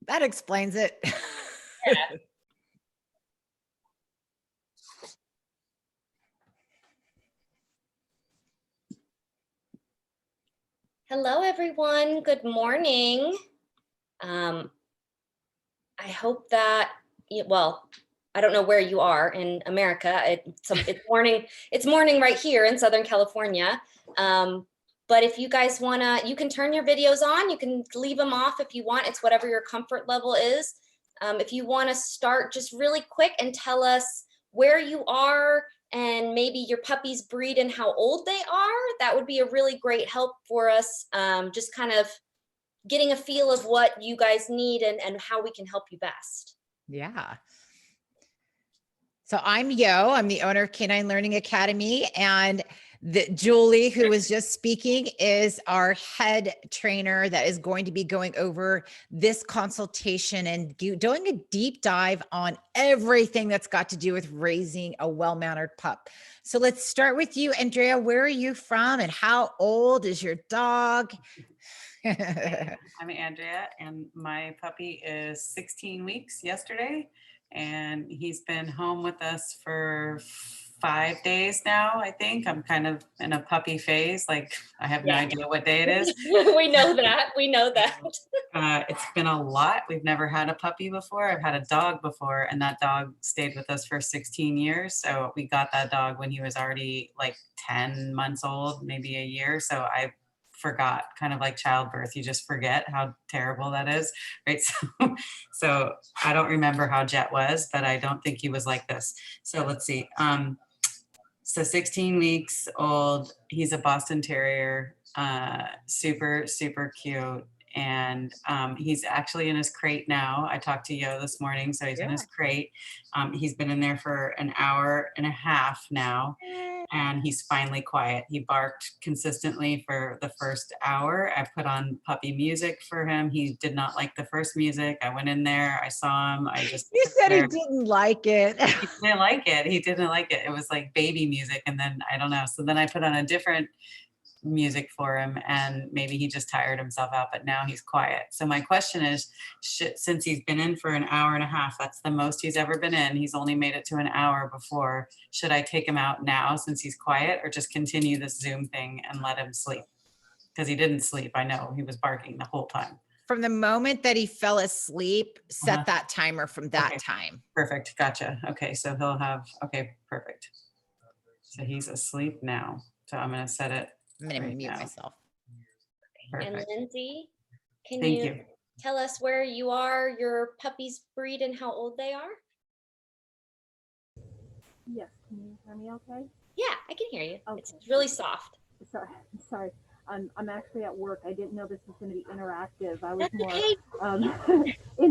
That explains it. Yeah. Hello, everyone. Good morning. I hope that, well, I don't know where you are in America. It's morning. It's morning right here in Southern California. But if you guys wanna, you can turn your videos on. You can leave them off if you want. It's whatever your comfort level is. If you want to start just really quick and tell us where you are and maybe your puppy's breed and how old they are, that would be a really great help for us. Just kind of getting a feel of what you guys need and how we can help you best. Yeah. So I'm Yo. I'm the owner of Canine Learning Academy, and Julie, who was just speaking, is our head trainer that is going to be going over this consultation and doing a deep dive on everything that's got to do with raising a well-mannered pup. So let's start with you, Andrea. Where are you from and how old is your dog? I'm Andrea, and my puppy is 16 weeks yesterday, and he's been home with us for 5 days now. I think I'm kind of in a puppy phase. Like, I have no idea what day it is. We know that. We know that. It's been a lot. We've never had a puppy before. I've had a dog before, and that dog stayed with us for 16 years. So we got that dog when he was already like 10 months old, maybe a year. So I forgot, kind of like childbirth. You just forget how terrible that is, right? So I don't remember how Jet was, but I don't think he was like this. So let's see. So 16 weeks old, he's a Boston Terrier, super, super cute. And he's actually in his crate now. I talked to Yo this morning, so he's in his crate. He's been in there for an hour and a half now, and he's finally quiet. He barked consistently for the first hour. I put on puppy music for him. He did not like the first music. I went in there, I saw him. You said he didn't like it. He didn't like it. He didn't like it. It was like baby music. And then I don't know. So then I put on a different music for him, and maybe he just tired himself out, but now he's quiet. So my question is, since he's been in for an hour and a half, that's the most he's ever been in. He's only made it to an hour before. Should I take him out now since he's quiet, or just continue this Zoom thing and let him sleep? Because he didn't sleep. I know he was barking the whole time. From the moment that he fell asleep, set that timer from that time. Perfect. Gotcha. Okay. So he'll have, okay, perfect. So he's asleep now. So I'm going to set it. I'm going to mute myself. Perfect. And Lindsay, can Thank you tell us where you are, your puppy's breed, and how old they are? Yes, can you hear me okay? Yeah, I can hear you. Okay. It's really soft. Sorry. I'm actually at work. I didn't know this was going to be interactive. I was more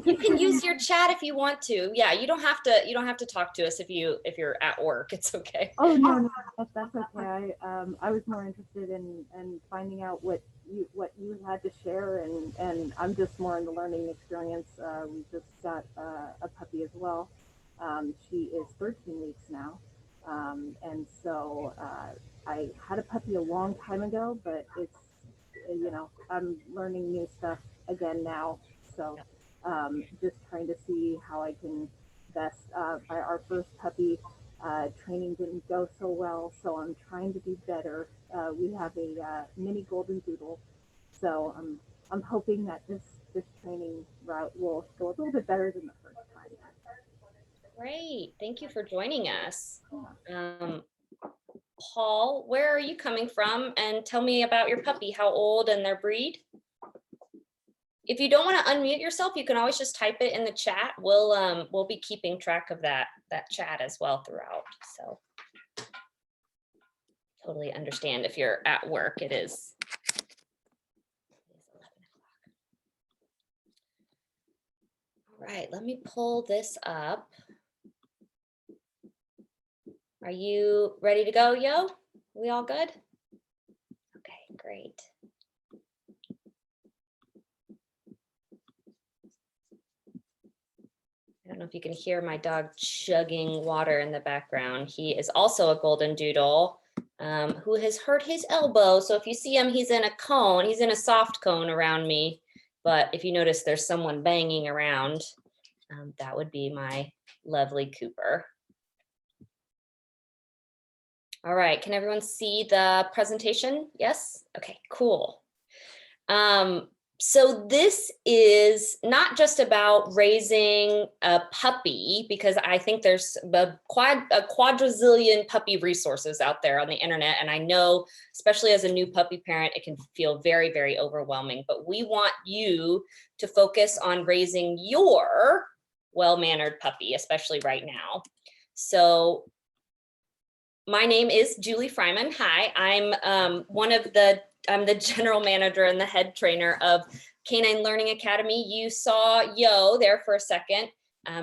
You can use your chat if you want to. Yeah, you don't have to talk to us if you're at work. It's okay. Oh no, that's okay. I was more interested in finding out what you had to share, and I'm just more in the learning experience. We just got a puppy as well. She is 13 weeks now. And so I had a puppy a long time ago, but it's, I'm learning new stuff again now. So just trying to see how I can best, our first puppy training didn't go so well, so I'm trying to do better. We have a mini golden doodle. So I'm hoping that this training route will go a little bit better than the first time. Great. Thank you for joining us. Paul, where are you coming from? And tell me about your puppy, how old and their breed. If you don't want to unmute yourself, you can always just type it in the chat. We'll be keeping track of that chat as well throughout. So totally understand if you're at work. It is 11 o'clock. All right, let me pull this up. Are you ready to go, Yo? We all good? Okay, great. I don't know if you can hear my dog chugging water in the background. He is also a golden doodle who has hurt his elbow. So if you see him, he's in a cone. He's in a soft cone around me, But if you notice there's someone banging around, that would be my lovely Cooper. All right, can everyone see the presentation? Yes? Okay, cool. So this is not just about raising a puppy, because I think there's a quadrazillion puppy resources out there on the internet. And I know, especially as a new puppy parent, it can feel very, very overwhelming. But we want you to focus on raising your well-mannered puppy, especially right now. So my name is Julie Fryman. Hi, I'm the general manager and the head trainer of Canine Learning Academy. You saw Yo there for a second.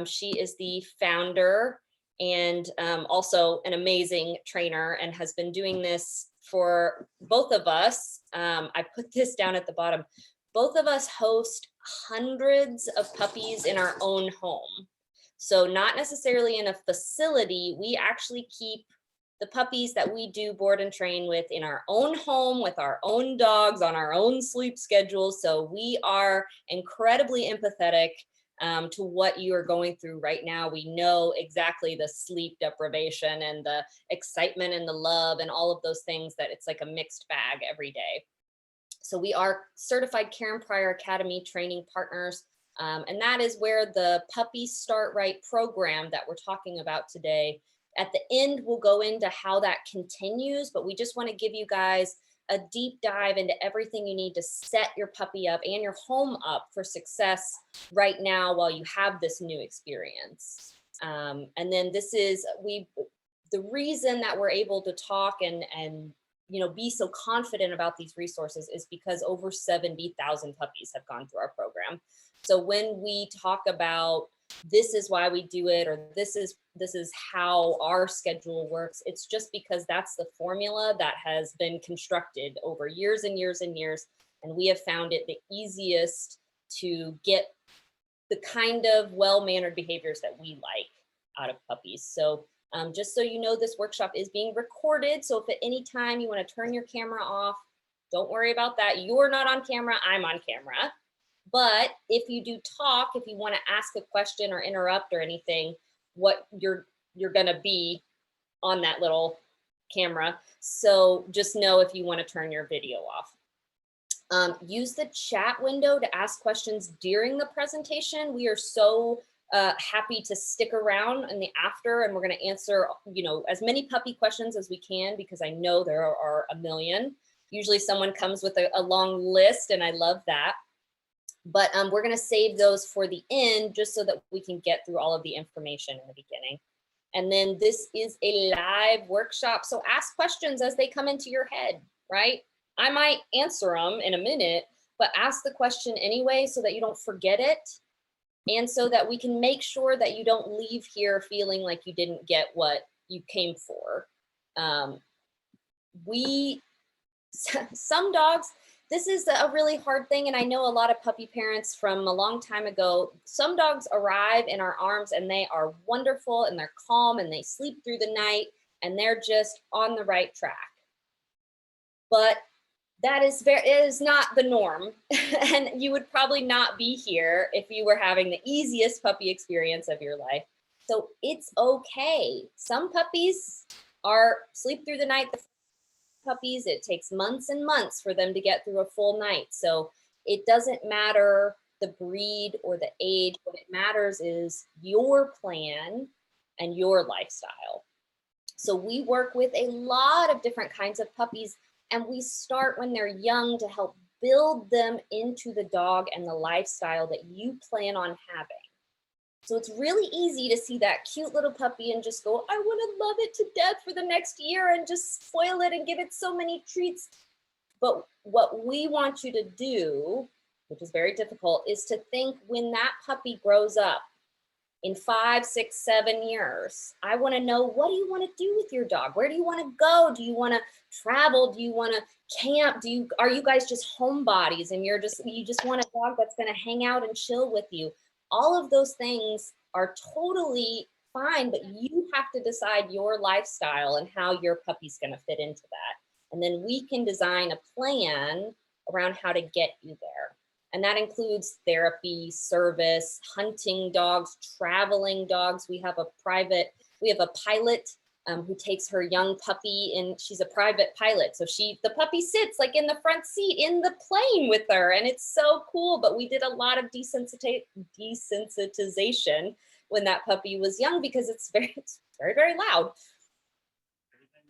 She is the founder and also an amazing trainer and has been doing this for both of us. I put this down at the bottom. Both of us host hundreds of puppies in our own home. So not necessarily in a facility, we actually keep the puppies that we do board and train with in our own home, with our own dogs, on our own sleep schedules. So we are incredibly empathetic to what you are going through right now. We know exactly the sleep deprivation and the excitement and the love and all of those things, that it's like a mixed bag every day. So we are certified Karen Pryor Academy training partners. And that is where the Puppy Start Right program that we're talking about today, at the end, we'll go into how that continues, but we just want to give you guys a deep dive into everything you need to set your puppy up and your home up for success right now while you have this new experience. And then this is, the reason that we're able to talk and be so confident about these resources is because over 70,000 puppies have gone through our program. So when we talk about this is why we do it, or this is how our schedule works, it's just because that's the formula that has been constructed over years and years and years. And we have found it the easiest to get the kind of well-mannered behaviors that we like out of puppies. So just so you know, this workshop is being recorded. So if at any time you want to turn your camera off, don't worry about that. You're not on camera, I'm on camera. But if you do talk, if you want to ask a question or interrupt or anything, what you're going to be on that little camera. So just know if you want to turn your video off. Use the chat window to ask questions during the presentation. We are so happy to stick around in the after, and we're going to answer as many puppy questions as we can, because I know there are a million. Usually someone comes with a long list, and I love that. But we're going to save those for the end, just so that we can get through all of the information in the beginning. And then this is a live workshop. So ask questions as they come into your head, right? I might answer them in a minute, but ask the question anyway so that you don't forget it. And so that we can make sure that you don't leave here feeling like you didn't get what you came for. Some dogs, this is a really hard thing, and I know a lot of puppy parents from a long time ago, some dogs arrive in our arms and they are wonderful and they're calm and they sleep through the night and they're just on the right track. But it is not the norm, and you would probably not be here if you were having the easiest puppy experience of your life. So it's okay. Some puppies sleep through the night. Puppies, it takes months and months for them to get through a full night. So it doesn't matter the breed or the age. What it matters is your plan and your lifestyle. So we work with a lot of different kinds of puppies, and we start when they're young to help build them into the dog and the lifestyle that you plan on having. So it's really easy to see that cute little puppy and just go, I want to love it to death for the next year and just spoil it and give it so many treats. But what we want you to do, which is very difficult, is to think when that puppy grows up in 5, 6, 7 years, I want to know, what do you want to do with your dog? Where do you want to go? Do you want to travel? Do you want to camp? Are you guys just homebodies and you just want a dog that's going to hang out and chill with you? All of those things are totally fine, but you have to decide your lifestyle and how your puppy's going to fit into that. And then we can design a plan around how to get you there. And that includes therapy, service, hunting dogs, traveling dogs. We have a pilot who takes her young puppy, and she's a private pilot. So the puppy sits like in the front seat in the plane with her, and it's so cool. But we did a lot of desensitization when that puppy was young because it's very, very loud.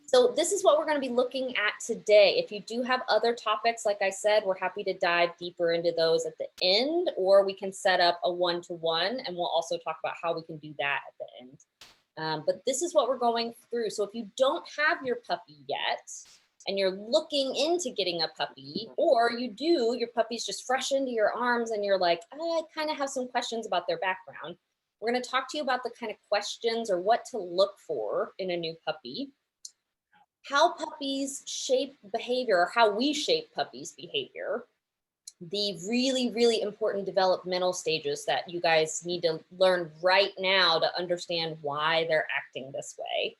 So this is what we're going to be looking at today. If you do have other topics, like I said, we're happy to dive deeper into those at the end, or we can set up a one-to-one, and we'll also talk about how we can do that at the end. But this is what we're going through. So if you don't have your puppy yet, and you're looking into getting a puppy, or you do, your puppy's just fresh into your arms and you're like, I kind of have some questions about their background. We're going to talk to you about the kind of questions or what to look for in a new puppy, how puppies shape behavior, or how we shape puppies' behavior, the really, really important developmental stages that you guys need to learn right now to understand why they're acting this way.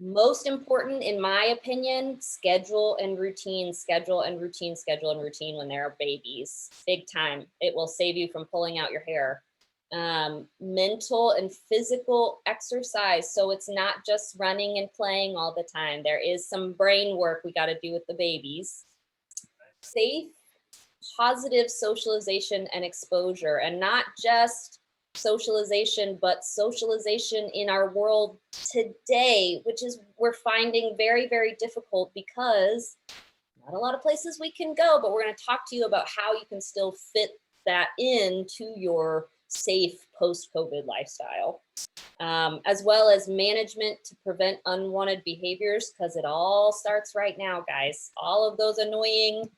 Most important, in my opinion, schedule and routine, schedule and routine, schedule and routine when they're babies. Big time. It will save you from pulling out your hair. Mental and physical exercise. So it's not just running and playing all the time. There is some brain work we got to do with the babies. Safe, positive socialization and exposure, and not just socialization, but socialization in our world today, which is we're finding very, very difficult because not a lot of places we can go, but we're going to talk to you about how you can still fit that into your safe post-COVID lifestyle, as well as management to prevent unwanted behaviors, because it all starts right now, guys. All of those annoying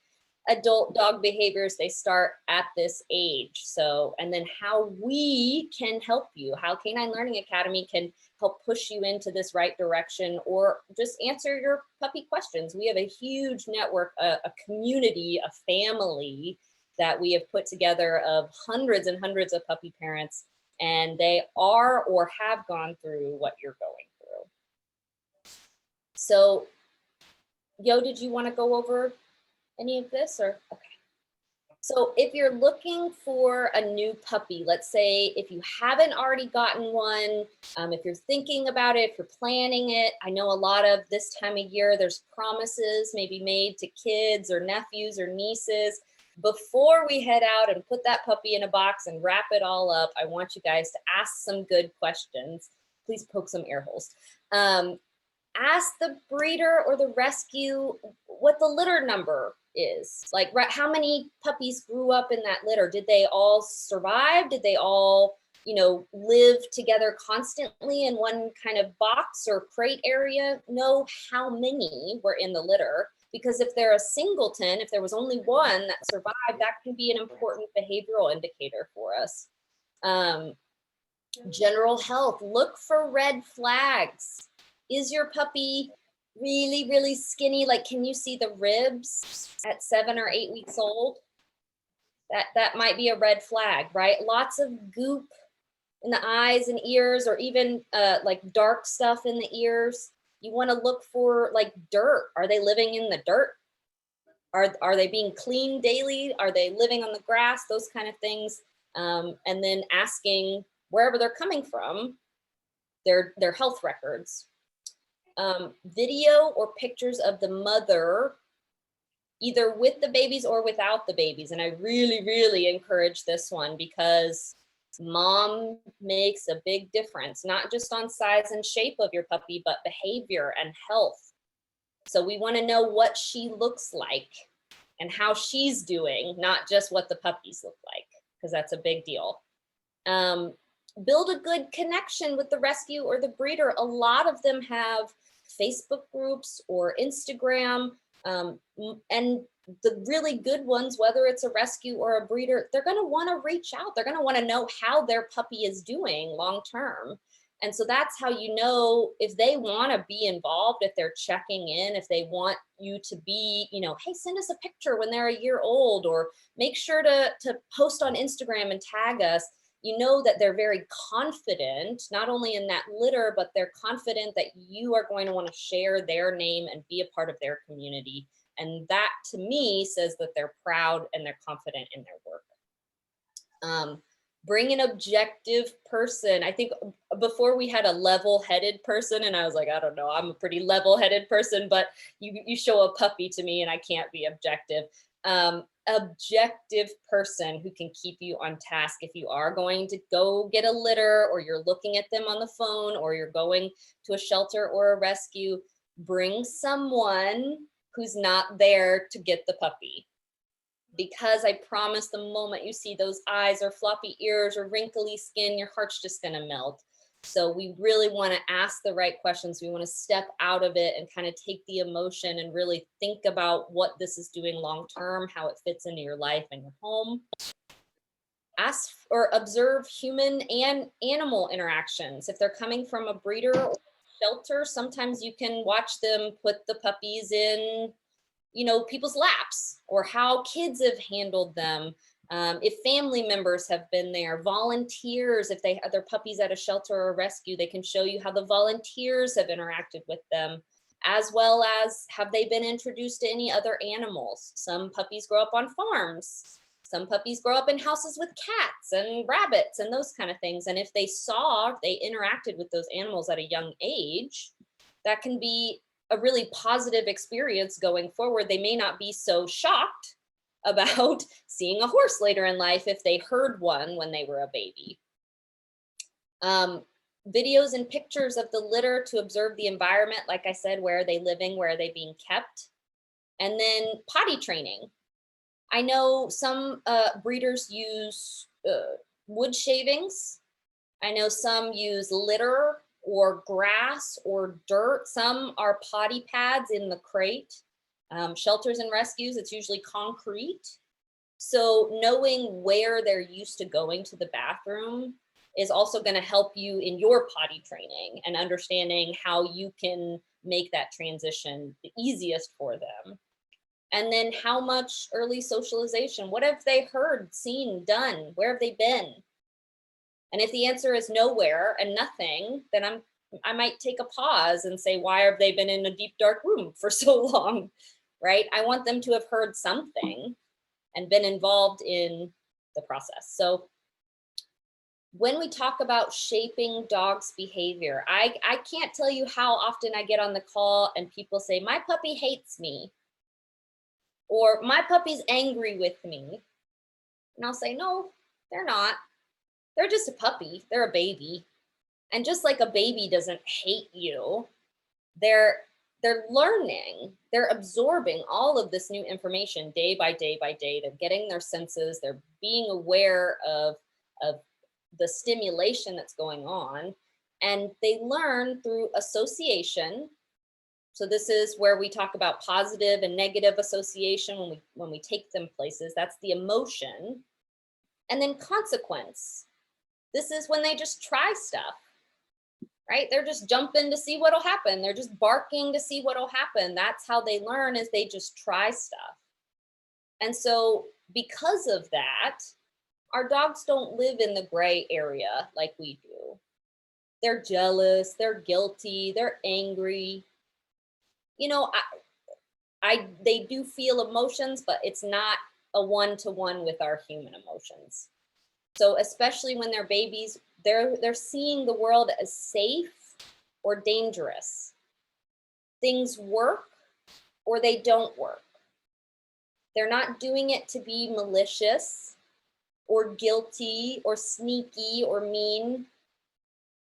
adult dog behaviors, they start at this age. So, and then how we can help you, how Canine Learning Academy can help push you into this right direction, or just answer your puppy questions. We have a huge network, a community, a family that we have put together of hundreds and hundreds of puppy parents, and they are or have gone through what you're going through. So, Yo, did you want to go over any of this, or okay? So if you're looking for a new puppy, let's say if you haven't already gotten one, if you're thinking about it, if you're planning it, I know a lot of this time of year, there's promises maybe made to kids or nephews or nieces. Before we head out and put that puppy in a box and wrap it all up, I want you guys to ask some good questions. Please poke some ear holes. Ask the breeder or the rescue what the litter number is. Like, how many puppies grew up in that litter? Did they all survive? Did they all, live together constantly in one kind of box or crate area? Know how many were in the litter. Because if they're a singleton, if there was only one that survived, that can be an important behavioral indicator for us. General health, look for red flags. Is your puppy really, really skinny? Like, can you see the ribs at 7 or 8 weeks old? That might be a red flag, right? Lots of goop in the eyes and ears, or even like dark stuff in the ears. You want to look for like dirt. Are they living in the dirt? Are they being cleaned daily? Are they living on the grass? Those kind of things. And then asking wherever they're coming from, their health records. Video or pictures of the mother, either with the babies or without the babies. And I really, really encourage this one because mom makes a big difference, not just on size and shape of your puppy, but behavior and health. So we want to know what she looks like and how she's doing, not just what the puppies look like, because that's a big deal. Build a good connection with the rescue or the breeder. A lot of them have Facebook groups or Instagram, and the really good ones, whether it's a rescue or a breeder, they're going to want to reach out. They're going to want to know how their puppy is doing long term. And so that's how you know if they want to be involved, if they're checking in, if they want you to be, hey, send us a picture when they're a year old, or make sure to post on Instagram and tag us. You know that they're very confident, not only in that litter, but they're confident that you are going to want to share their name and be a part of their community And that to me says that they're proud and they're confident in their work. Bring an objective person. I think before we had a level-headed person, and I was like, I don't know, I'm a pretty level-headed person, but you show a puppy to me and I can't be objective. Objective person who can keep you on task. If you are going to go get a litter, or you're looking at them on the phone, or you're going to a shelter or a rescue, bring someone who's not there to get the puppy. Because I promise the moment you see those eyes or floppy ears or wrinkly skin, your heart's just gonna melt. So we really want to ask the right questions. We want to step out of it and kind of take the emotion and really think about what this is doing long term, how it fits into your life and your home. Ask or observe human and animal interactions. If they're coming from a breeder or shelter, sometimes you can watch them put the puppies in, you know, people's laps, or how kids have handled them. If family members have been there, volunteers, if they have their puppies at a shelter or a rescue, they can show you how the volunteers have interacted with them, as well as have they been introduced to any other animals. Some puppies grow up on farms. Some puppies grow up in houses with cats and rabbits and those kind of things. And if they interacted with those animals at a young age, that can be a really positive experience going forward. They may not be so shocked about seeing a horse later in life if they heard one when they were a baby. Videos and pictures of the litter to observe the environment. Like I said, where are they living? Where are they being kept? And then potty training. I know some breeders use wood shavings. I know some use litter or grass or dirt. Some are potty pads in the crate. Shelters and rescues, it's usually concrete. So knowing where they're used to going to the bathroom is also going to help you in your potty training and understanding how you can make that transition the easiest for them. And then how much early socialization? What have they heard, seen, done? Where have they been? And if the answer is nowhere and nothing, then I might take a pause and say, why have they been in a deep, dark room for so long, right? I want them to have heard something and been involved in the process. So when we talk about shaping dogs' behavior, I can't tell you how often I get on the call and people say, my puppy hates me, or my puppy's angry with me. And I'll say, no, they're not. They're just a puppy. They're a baby. And just like a baby doesn't hate you, they're learning, they're absorbing all of this new information day by day by day. They're getting their senses. They're being aware of the stimulation that's going on. And they learn through association. So this is where we talk about positive and negative association when we take them places. That's the emotion. And then consequence. This is when they just try stuff, right? They're just jumping to see what'll happen. They're just barking to see what'll happen. That's how they learn, is they just try stuff. And so because of that, our dogs don't live in the gray area like we do. They're jealous, they're guilty, they're angry. You know, they do feel emotions, but it's not a one-to-one with our human emotions. So especially when they're babies, they're seeing the world as safe or dangerous. Things work or they don't work. They're not doing it to be malicious or guilty or sneaky or mean.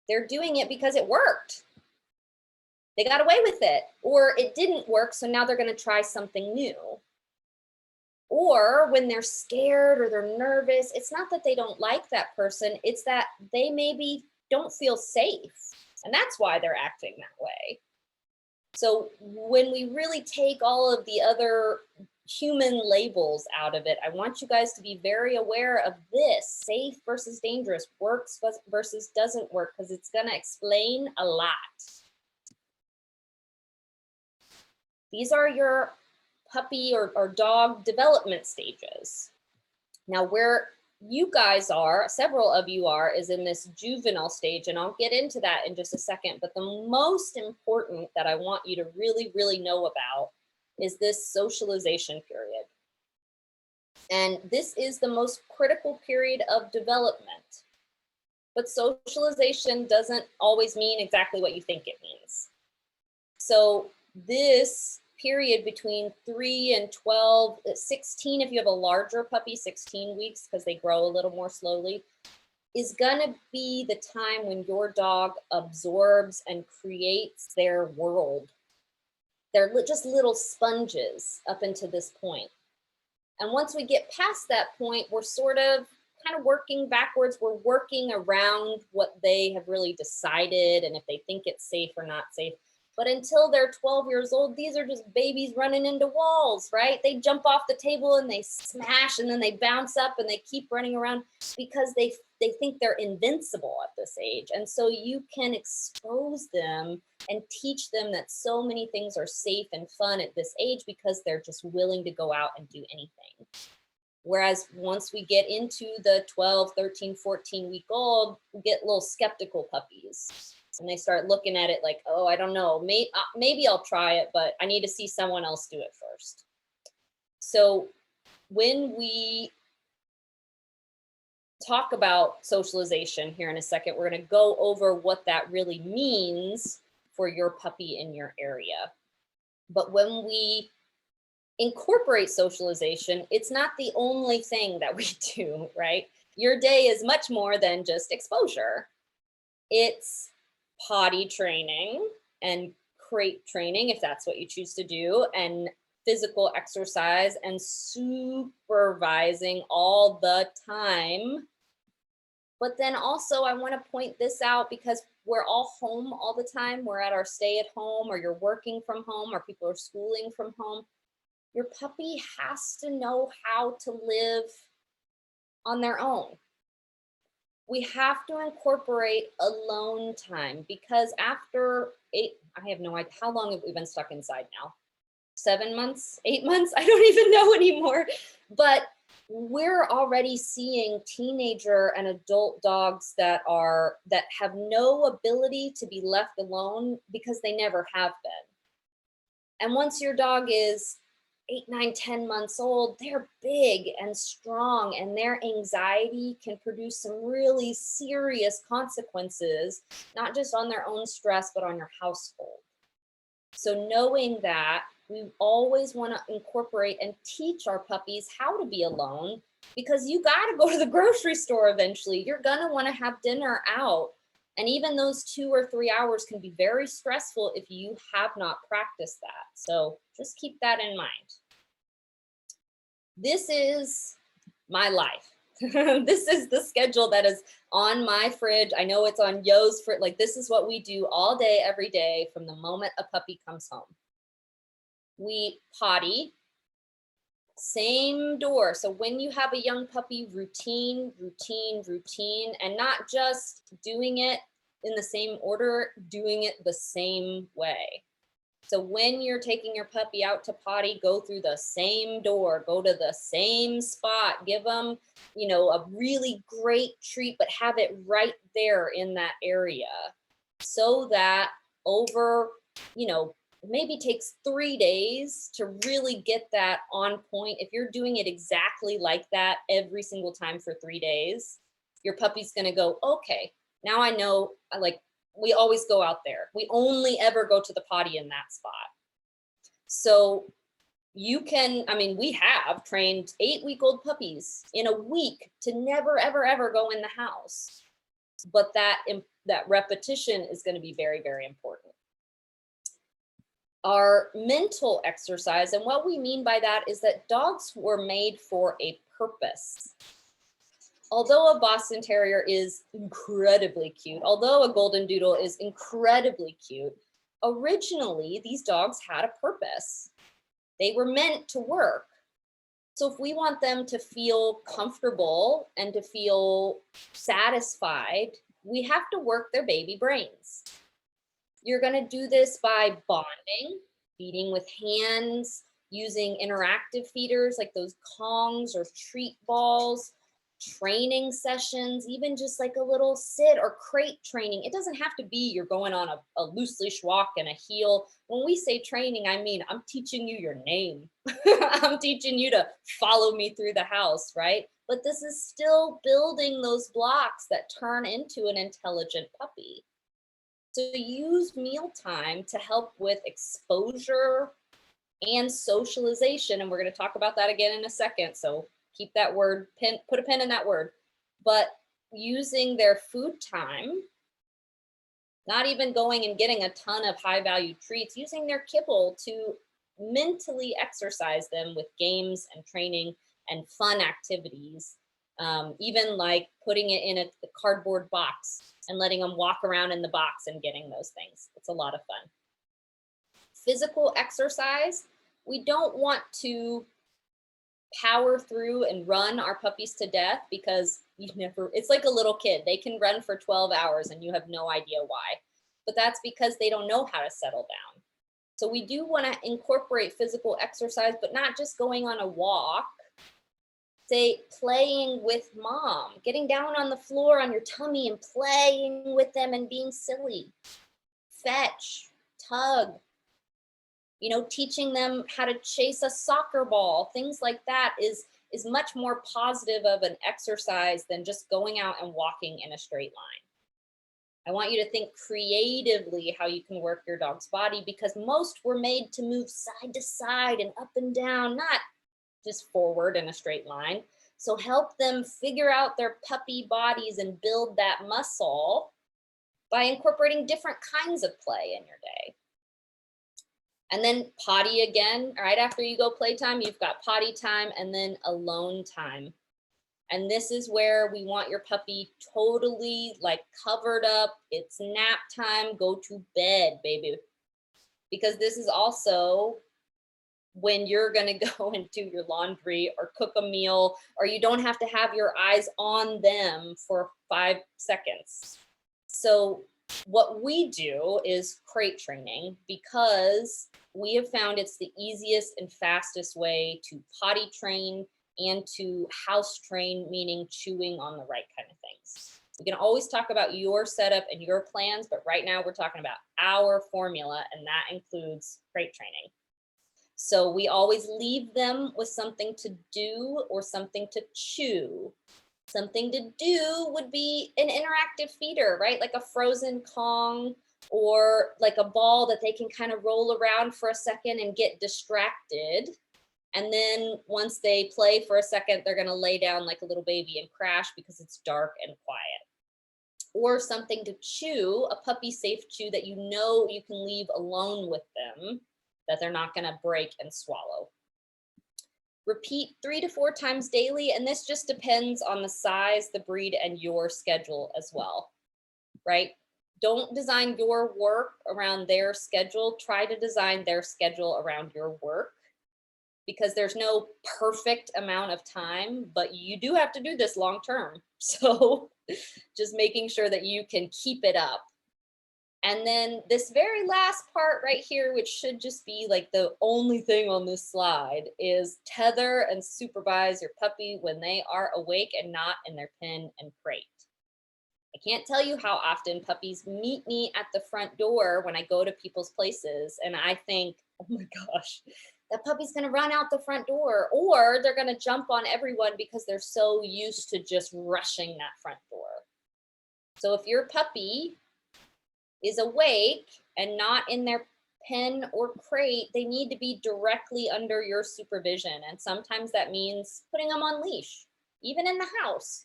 They're doing it because it worked. They got away with it, or it didn't work, so now they're going to try something new. Or when they're scared or they're nervous, it's not that they don't like that person, it's that they maybe don't feel safe. And that's why they're acting that way. So when we really take all of the other human labels out of it, I want you guys to be very aware of this: safe versus dangerous, works versus doesn't work, because it's going to explain a lot. These are your puppy or dog development stages. Now, where you guys are, several of you are, is in this juvenile stage, and I'll get into that in just a second. But the most important that I want you to really, really know about is this socialization period. And this is the most critical period of development. But socialization doesn't always mean exactly what you think it means. So this period between 3 and 12, 16, if you have a larger puppy, 16 weeks, because they grow a little more slowly, is gonna be the time when your dog absorbs and creates their world. They're just little sponges up until this point. And once we get past that point, we're sort of kind of working backwards. We're working around what they have really decided and if they think it's safe or not safe. But until they're 12 years old, these are just babies running into walls, right? They jump off the table and they smash and then they bounce up and they keep running around because they think they're invincible at this age. And so you can expose them and teach them that so many things are safe and fun at this age because they're just willing to go out and do anything. Whereas once we get into the 12, 13, 14 week old, we get little skeptical puppies. And they start looking at it like, oh, I don't know, maybe I'll try it, but I need to see someone else do it first. So when we talk about socialization here in a second, we're going to go over what that really means for your puppy in your area. But when we incorporate socialization, it's not the only thing that we do, right? Your day is much more than just exposure. It's potty training and crate training, if that's what you choose to do, and physical exercise and supervising all the time. But then also I want to point this out because we're all home all the time. We're at our stay at home, or you're working from home, or people are schooling from home. Your puppy has to know how to live on their own. We have to incorporate alone time because after 8, I have no idea, how long have we been stuck inside now? 7 months, 8 months? I don't even know anymore. But we're already seeing teenager and adult dogs that have no ability to be left alone because they never have been. And once your dog is 8, 9, 10 months old, they're big and strong, and their anxiety can produce some really serious consequences, not just on their own stress, but on your household. So knowing that, we always want to incorporate and teach our puppies how to be alone, because you got to go to the grocery store eventually. You're going to want to have dinner out. And even those 2 or 3 hours can be very stressful if you have not practiced that. So just keep that in mind. This is my life. This is the schedule that is on my fridge. I know it's on Yo's fridge. Like, this is what we do all day, every day, from the moment a puppy comes home. We potty, same door. So when you have a young puppy, routine, routine, routine, and not just doing it in the same order, doing it the same way. So when you're taking your puppy out to potty, go through the same door, go to the same spot, give them, a really great treat, but have it right there in that area so that over, maybe takes 3 days to really get that on point. If you're doing it exactly like that every single time for 3 days, your puppy's going to go, okay, now I know, we always go out there. We only ever go to the potty in that spot. So you can, we have trained 8-week-old puppies in a week to never, ever, ever go in the house. But that repetition is going to be very, very important. Our mental exercise, and what we mean by that is that dogs were made for a purpose. Although a Boston Terrier is incredibly cute, although a Golden Doodle is incredibly cute, originally these dogs had a purpose. They were meant to work. So if we want them to feel comfortable and to feel satisfied, we have to work their baby brains. You're going to do this by bonding, feeding with hands, using interactive feeders like those Kongs or treat balls, training sessions, even just like a little sit or crate training. It doesn't have to be you're going on a loose leash walk and a heel. When we say training, I mean, I'm teaching you your name. I'm teaching you to follow me through the house, right? But this is still building those blocks that turn into an intelligent puppy. So use mealtime to help with exposure and socialization. And we're going to talk about that again in a second. So keep that word, put a pin in that word. But using their food time, not even going and getting a ton of high value treats, using their kibble to mentally exercise them with games and training and fun activities. Even like putting it in a cardboard box and letting them walk around in the box and getting those things. It's a lot of fun. Physical exercise, we don't want to power through and run our puppies to death, because it's like a little kid. They can run for 12 hours and you have no idea why. But that's because they don't know how to settle down. So we do want to incorporate physical exercise, but not just going on a walk. Say playing with mom, getting down on the floor on your tummy and playing with them and being silly. Fetch, tug, teaching them how to chase a soccer ball, things like that is much more positive of an exercise than just going out and walking in a straight line. I want you to think creatively how you can work your dog's body, because most were made to move side to side and up and down, not just forward in a straight line. So help them figure out their puppy bodies and build that muscle by incorporating different kinds of play in your day. And then potty again, right after you go playtime, you've got potty time and then alone time. And this is where we want your puppy totally like covered up. It's nap time, go to bed, baby. Because this is also when you're gonna go and do your laundry or cook a meal, or you don't have to have your eyes on them for 5 seconds. So what we do is crate training, because we have found it's the easiest and fastest way to potty train and to house train, meaning chewing on the right kind of things. We can always talk about your setup and your plans, but right now we're talking about our formula, and that includes crate training. So we always leave them with something to do or something to chew. Something to do would be an interactive feeder, right? Like a frozen Kong, or like a ball that they can kind of roll around for a second and get distracted. And then once they play for a second, they're gonna lay down like a little baby and crash because it's dark and quiet. Or something to chew, a puppy safe chew that you can leave alone with them, that they're not gonna break and swallow. Repeat 3 to 4 times daily, and this just depends on the size, the breed, and your schedule as well, right? Don't design your work around their schedule. Try to design their schedule around your work, because there's no perfect amount of time, but you do have to do this long term. So just making sure that you can keep it up. And then this very last part right here, which should just be like the only thing on this slide, is tether and supervise your puppy when they are awake and not in their pen and crate. I can't tell you how often puppies meet me at the front door when I go to people's places, and I think, oh my gosh, that puppy's gonna run out the front door, or they're gonna jump on everyone because they're so used to just rushing that front door. So if your puppy is awake and not in their pen or crate, they need to be directly under your supervision. And sometimes that means putting them on leash, even in the house.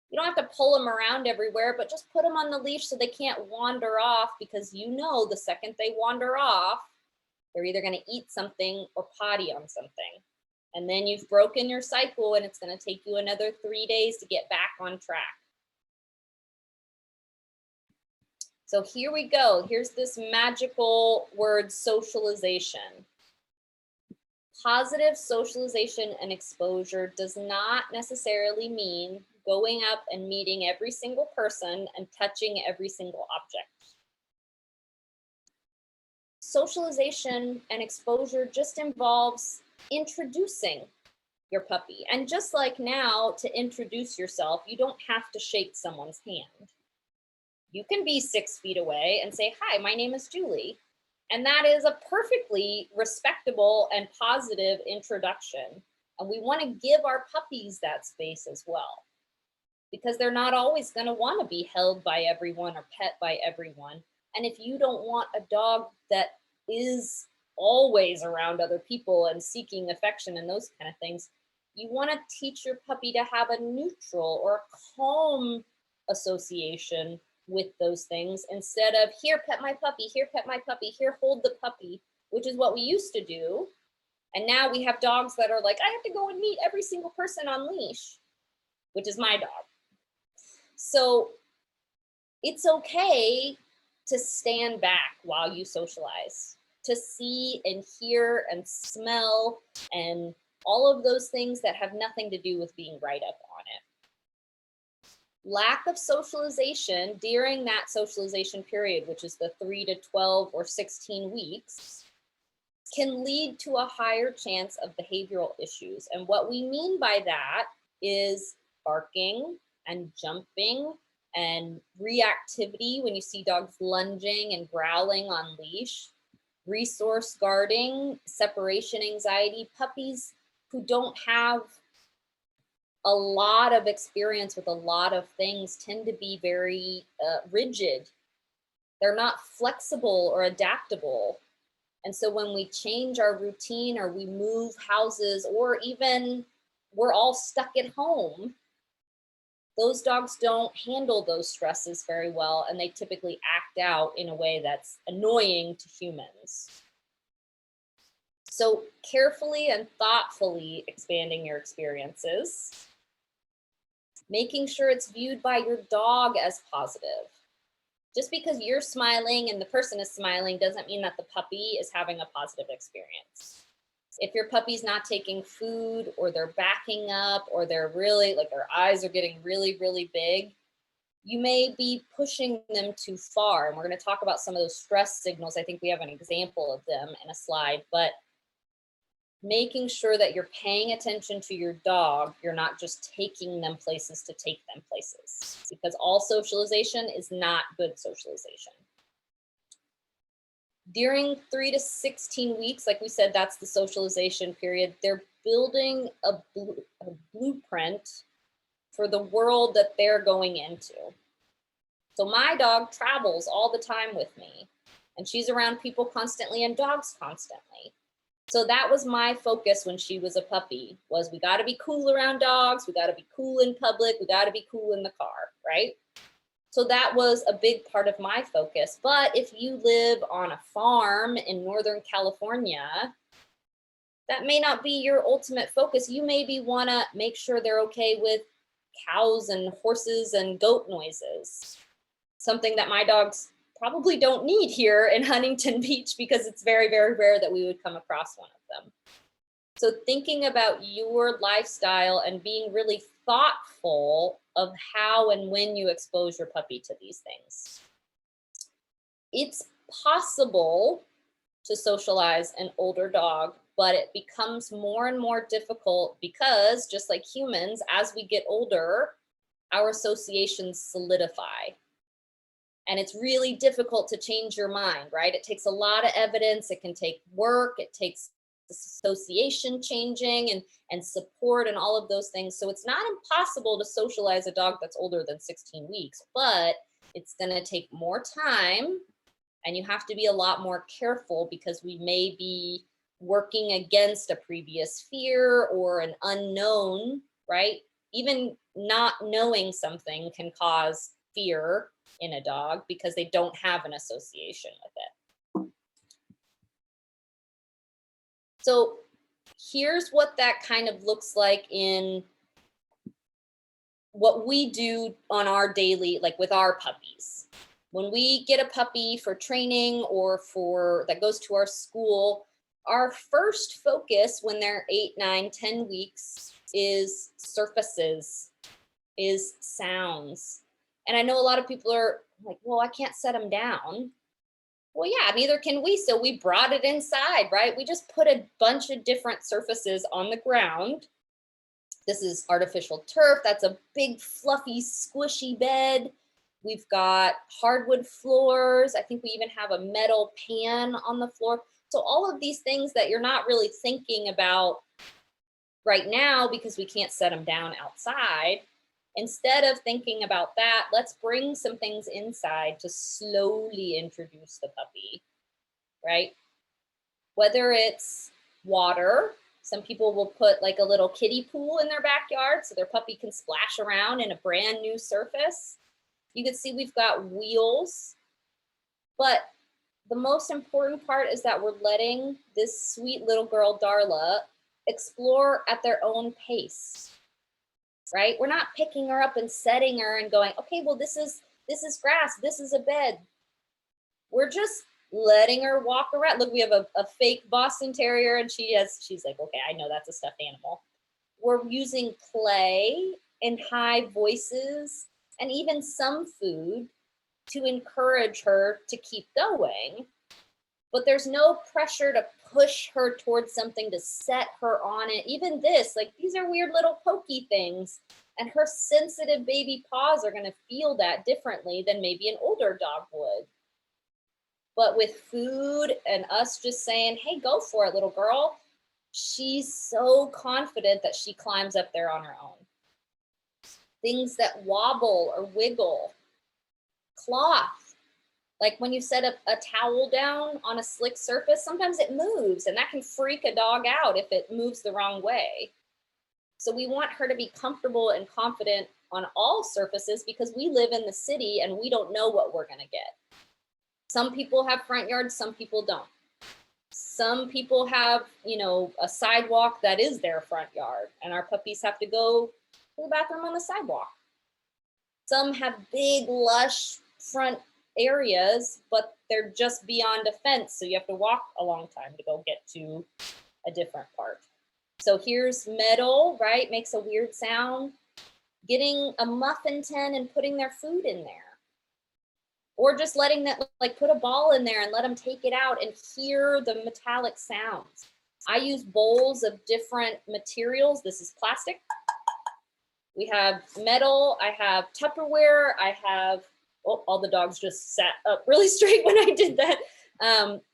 You don't have to pull them around everywhere, but just put them on the leash so they can't wander off, because the second they wander off, they're either gonna eat something or potty on something. And then you've broken your cycle, and it's gonna take you another 3 days to get back on track. So here we go. Here's this magical word, socialization. Positive socialization and exposure does not necessarily mean going up and meeting every single person and touching every single object. Socialization and exposure just involves introducing your puppy. And just like now, to introduce yourself, you don't have to shake someone's hand. You can be 6 feet away and say, hi, my name is Julie. And that is a perfectly respectable and positive introduction. And we want to give our puppies that space as well, because they're not always going to want to be held by everyone or pet by everyone. And if you don't want a dog that is always around other people and seeking affection and those kind of things, you want to teach your puppy to have a neutral or a calm association with those things, instead of here, pet my puppy, here, pet my puppy, here, hold the puppy, which is what we used to do. And now we have dogs that are like, I have to go and meet every single person on leash, which is my dog. So it's okay to stand back while you socialize, to see and hear and smell and all of those things that have nothing to do with being right up on it. Lack of socialization during that socialization period, which is the 3 to 12 or 16 weeks, can lead to a higher chance of behavioral issues. And what we mean by that is barking and jumping and reactivity when you see dogs lunging and growling on leash, resource guarding, separation anxiety. Puppies who don't have a lot of experience with a lot of things tend to be very rigid. They're not flexible or adaptable. And so when we change our routine or we move houses, or even we're all stuck at home, those dogs don't handle those stresses very well, and they typically act out in a way that's annoying to humans. So carefully and thoughtfully expanding your experiences, making sure it's viewed by your dog as positive. Just because you're smiling and the person is smiling doesn't mean that the puppy is having a positive experience. If your puppy's not taking food, or they're backing up, or they're really like their eyes are getting really, really big, you may be pushing them too far. And we're going to talk about some of those stress signals. I think we have an example of them in a slide, but making sure that you're paying attention to your dog. You're not just taking them places to take them places, because all socialization is not good socialization. During 3 to 16 weeks, like we said, that's the socialization period. They're building a blueprint for the world that they're going into. So my dog travels all the time with me, and she's around people constantly and dogs constantly. So that was my focus when she was a puppy, was we got to be cool around dogs, we got to be cool in public, we got to be cool in the car, right? So that was a big part of my focus. But if you live on a farm in Northern California, that may not be your ultimate focus. You maybe want to make sure they're okay with cows and horses and goat noises, something that my dogs probably don't need here in Huntington Beach, because it's very, very rare that we would come across one of them. So thinking about your lifestyle and being really thoughtful of how and when you expose your puppy to these things. It's possible to socialize an older dog, but it becomes more and more difficult because, just like humans, as we get older, our associations solidify. And it's really difficult to change your mind, right? It takes a lot of evidence. It can take work. It takes association changing and support and all of those things. So it's not impossible to socialize a dog that's older than 16 weeks, but it's going to take more time, and you have to be a lot more careful, because we may be working against a previous fear or an unknown, right? Even not knowing something can cause fear in a dog because they don't have an association with it. So here's what that kind of looks like in what we do on our daily, like with our puppies. When we get a puppy for training or for that goes to our school, our first focus when they're 8, 9, 10 weeks is surfaces, is sounds. And I know a lot of people are like, well, I can't set them down. Well, yeah, neither can we. So we brought it inside, right? We just put a bunch of different surfaces on the ground This is artificial turf. That's a big, fluffy, squishy bed. We've got hardwood floors. I think we even have a metal pan on the floor. So all of these things that you're not really thinking about right now because we can't set them down outside. Instead of thinking about that, let's bring some things inside to slowly introduce the puppy, right? Whether it's water, some people will put like a little kiddie pool in their backyard so their puppy can splash around in a brand new surface. You can see we've got wheels, but the most important part is that we're letting this sweet little girl, Darla, explore at their own pace, right? We're not picking her up and setting her and going, okay, well, this is grass, this is a bed. We're just letting her walk around. Look, we have a fake Boston Terrier and she's like, okay, I know that's a stuffed animal. We're using play and high voices and even some food to encourage her to keep going. But there's no pressure to push her towards something, to set her on it. Even this, like these are weird little pokey things, and her sensitive baby paws are gonna feel that differently than maybe an older dog would. But with food and us just saying, hey, go for it, little girl, she's so confident that she climbs up there on her own. Things that wobble or wiggle, cloth. Like when you set a towel down on a slick surface, sometimes it moves and that can freak a dog out if it moves the wrong way. So we want her to be comfortable and confident on all surfaces because we live in the city and we don't know what we're gonna get. Some people have front yards, some people don't. Some people have, you know, a sidewalk that is their front yard and our puppies have to go to the bathroom on the sidewalk. Some have big, lush front areas, but they're just beyond a fence. So you have to walk a long time to go get to a different part. So here's metal, right? Makes a weird sound. Getting a muffin tin and putting their food in there. Or just letting that, like put a ball in there and let them take it out and hear the metallic sounds. I use bowls of different materials. This is plastic. We have metal, I have Tupperware, I have, oh, all the dogs just sat up really straight when I did that.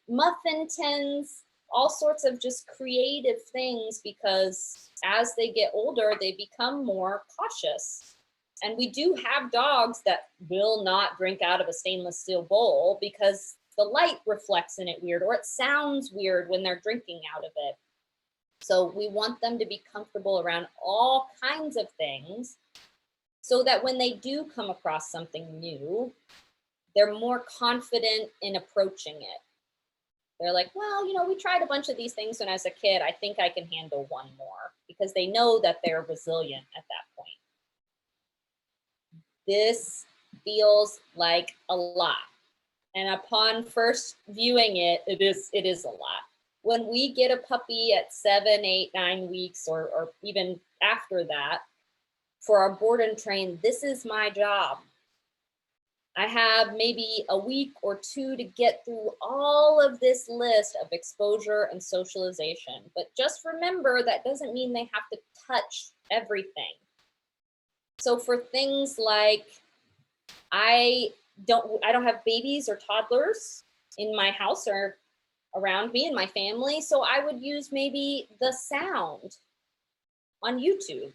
Muffin tins, all sorts of just creative things because as they get older, they become more cautious. And we do have dogs that will not drink out of a stainless steel bowl because the light reflects in it weird or it sounds weird when they're drinking out of it. So we want them to be comfortable around all kinds of things so that when they do come across something new, they're more confident in approaching it. They're like, well, you know, we tried a bunch of these things when I was a kid. I think I can handle one more because they know that they're resilient at that point. This feels like a lot. And upon first viewing it, it is a lot. When we get a puppy at 7, 8, 9 weeks, or even after that, for our board and train, this is my job. I have maybe a week or two to get through all of this list of exposure and socialization. But just remember, that doesn't mean they have to touch everything. So for things like, I don't have babies or toddlers in my house or around me and my family. So I would use maybe the sound on YouTube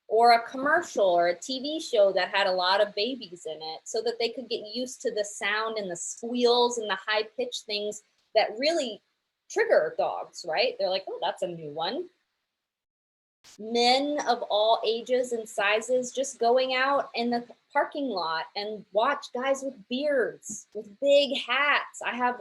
or a commercial or a TV show that had a lot of babies in it so that they could get used to the sound and the squeals and the high pitched things that really trigger dogs, right? They're like, oh, that's a new one. Men of all ages and sizes just going out in the parking lot and watch guys with beards, with big hats. I have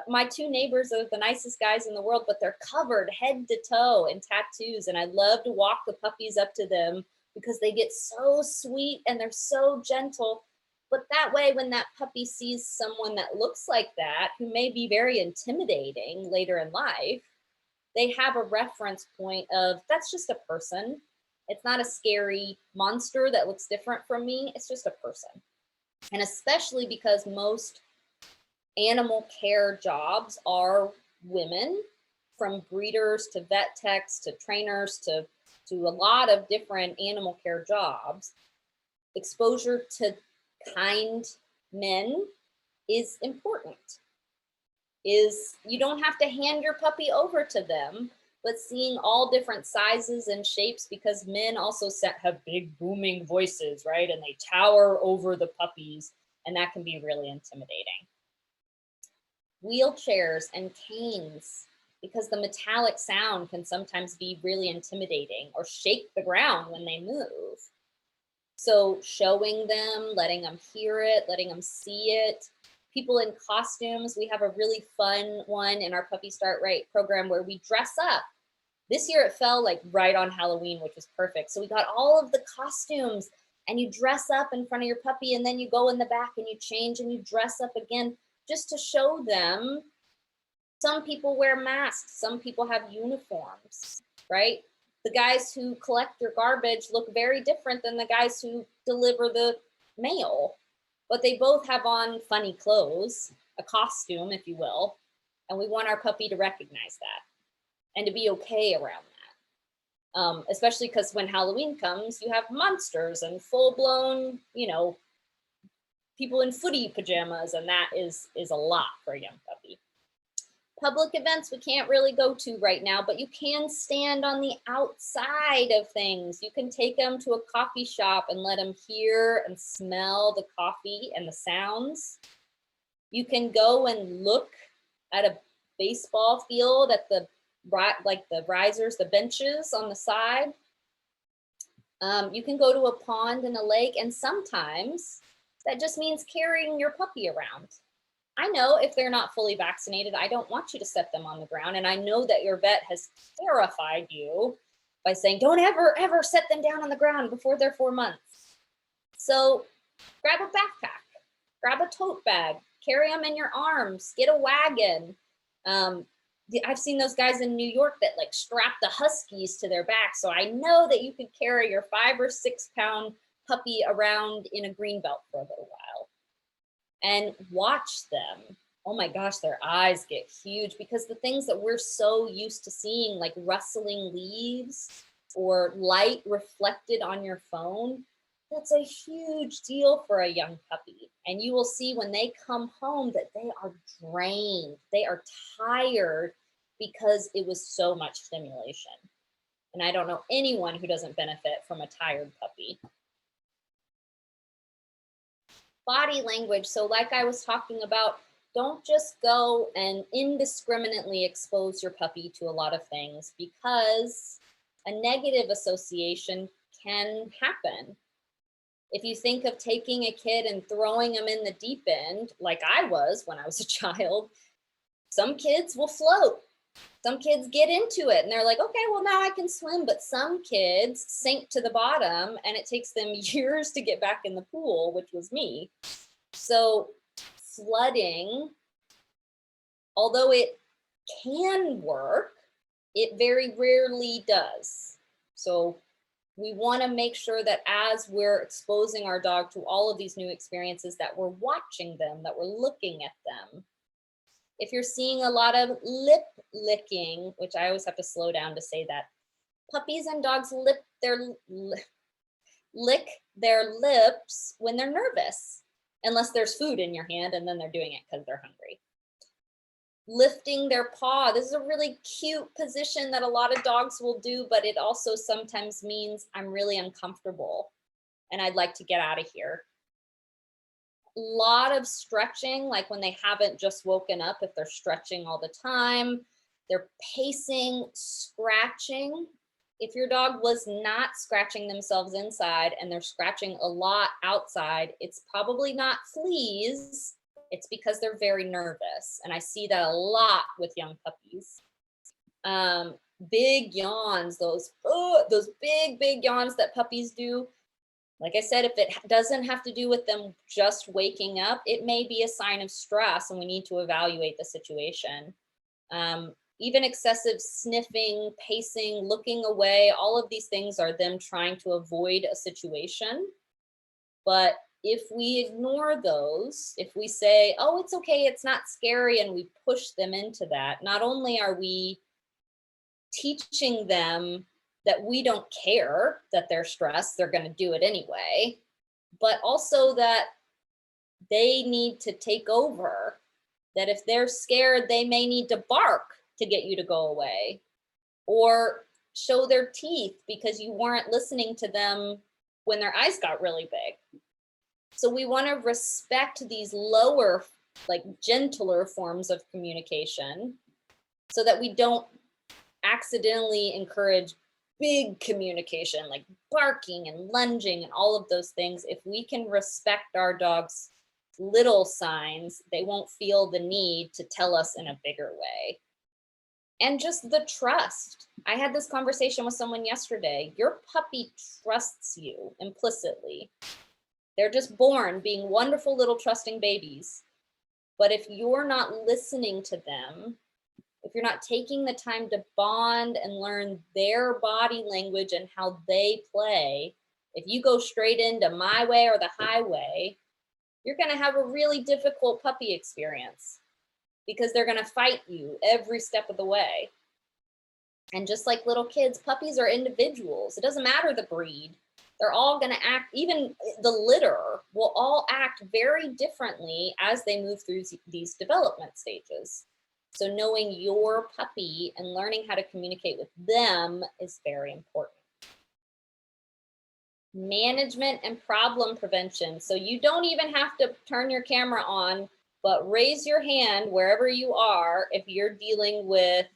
my 2 neighbors are the nicest guys in the world, but they're covered head to toe in tattoos. And I love to walk the puppies up to them because they get so sweet and they're so gentle. But that way, when that puppy sees someone that looks like that, who may be very intimidating later in life, they have a reference point of, that's just a person. It's not a scary monster that looks different from me. It's just a person. And especially because most animal care jobs are women, from breeders to vet techs to trainers to to a lot of different animal care jobs, exposure to kind men is important. You don't have to hand your puppy over to them, but seeing all different sizes and shapes, because men also have big booming voices, right? And they tower over the puppies, and that can be really intimidating. Wheelchairs and canes, because the metallic sound can sometimes be really intimidating or shake the ground when they move. So showing them, letting them hear it, letting them see it. People in costumes, we have a really fun one in our Puppy Start Right program where we dress up. This year it fell like right on Halloween, which was perfect. So we got all of the costumes, and you dress up in front of your puppy, and then you go in the back and you change and you dress up again, just to show them. Some people wear masks, some people have uniforms, right? The guys who collect your garbage look very different than the guys who deliver the mail, but they both have on funny clothes, a costume, if you will, and we want our puppy to recognize that and to be okay around that. Especially because when Halloween comes, you have monsters and full-blown, people in footy pajamas, and that is a lot for a young puppy. Public events we can't really go to right now, but you can stand on the outside of things. You can take them to a coffee shop and let them hear and smell the coffee and the sounds. You can go and look at a baseball field at the risers, the benches on the side. You can go to a pond and a lake, and sometimes that just means carrying your puppy around. I know if they're not fully vaccinated, I don't want you to set them on the ground. And I know that your vet has terrified you by saying, don't ever, ever set them down on the ground before they're 4 months. So grab a backpack, grab a tote bag, carry them in your arms, get a wagon. I've seen those guys in New York that like strap the huskies to their back. So I know that you could carry your 5 or 6 pound puppy around in a green belt for a little while. And watch them. Oh my gosh, their eyes get huge, because the things that we're so used to seeing, like rustling leaves or light reflected on your phone, that's a huge deal for a young puppy. And you will see when they come home that they are drained. They are tired because it was so much stimulation. And I don't know anyone who doesn't benefit from a tired puppy. Body language. So like I was talking about, don't just go and indiscriminately expose your puppy to a lot of things, because a negative association can happen. If you think of taking a kid and throwing them in the deep end, like I was when I was a child, some kids will float. Some kids get into it and they're like, okay, well now I can swim. But some kids sink to the bottom and it takes them years to get back in the pool, which was me. So flooding, although it can work, it very rarely does. So we want to make sure that as we're exposing our dog to all of these new experiences, that we're watching them, that we're looking at them. If you're seeing a lot of lip licking, which I always have to slow down to say that, puppies and dogs lick their lips when they're nervous, unless there's food in your hand, and then they're doing it because they're hungry. Lifting their paw. This is a really cute position that a lot of dogs will do, but it also sometimes means I'm really uncomfortable and I'd like to get out of here. A lot of stretching, like when they haven't just woken up, if they're stretching all the time, they're pacing, scratching. If your dog was not scratching themselves inside and they're scratching a lot outside, it's probably not fleas. It's because they're very nervous. And I see that a lot with young puppies. Big yawns, those big yawns that puppies do. Like I said, if it doesn't have to do with them just waking up, it may be a sign of stress and we need to evaluate the situation. Even excessive sniffing, pacing, looking away, all of these things are them trying to avoid a situation. But if we ignore those, if we say, oh, it's okay, it's not scary, and we push them into that, not only are we teaching them that we don't care that they're stressed, they're going to do it anyway, but also that they need to take over, that if they're scared, they may need to bark to get you to go away, or show their teeth because you weren't listening to them when their eyes got really big. So we want to respect these lower, like gentler forms of communication so that we don't accidentally encourage big communication like barking and lunging and all of those things. If we can respect our dog's little signs, they won't feel the need to tell us in a bigger way. And just the trust. I had this conversation with someone yesterday. Your puppy trusts you implicitly. They're just born being wonderful little trusting babies. But if you're not listening to them, if you're not taking the time to bond and learn their body language and how they play, if you go straight into my way or the highway, you're going to have a really difficult puppy experience because they're going to fight you every step of the way. And just like little kids, puppies are individuals. It doesn't matter the breed. They're all going to act, even the litter will all act very differently as they move through these development stages. So knowing your puppy and learning how to communicate with them is very important. Management and problem prevention. So you don't even have to turn your camera on, but raise your hand wherever you are if you're dealing with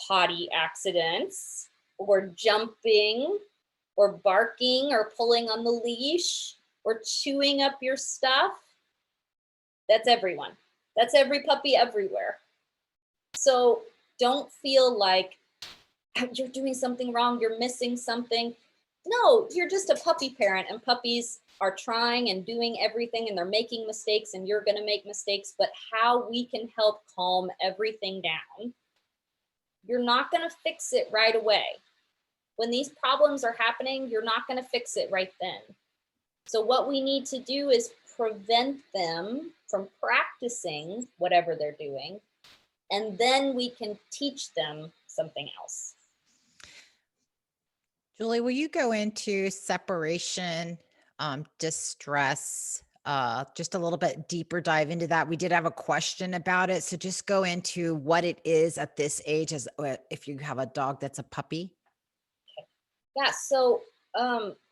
potty accidents or jumping or barking or pulling on the leash or chewing up your stuff. That's everyone. That's every puppy everywhere. So don't feel like you're doing something wrong, you're missing something. No, you're just a puppy parent, and puppies are trying and doing everything and they're making mistakes and you're going to make mistakes, but how we can help calm everything down. You're not going to fix it right away. When these problems are happening, you're not going to fix it right then. So what we need to do is prevent them from practicing whatever they're doing, and then we can teach them something else. Julie, will you go into separation, distress, just a little bit deeper dive into that? We did have a question about it. So just go into what it is at this age as if you have a dog that's a puppy. Yeah, so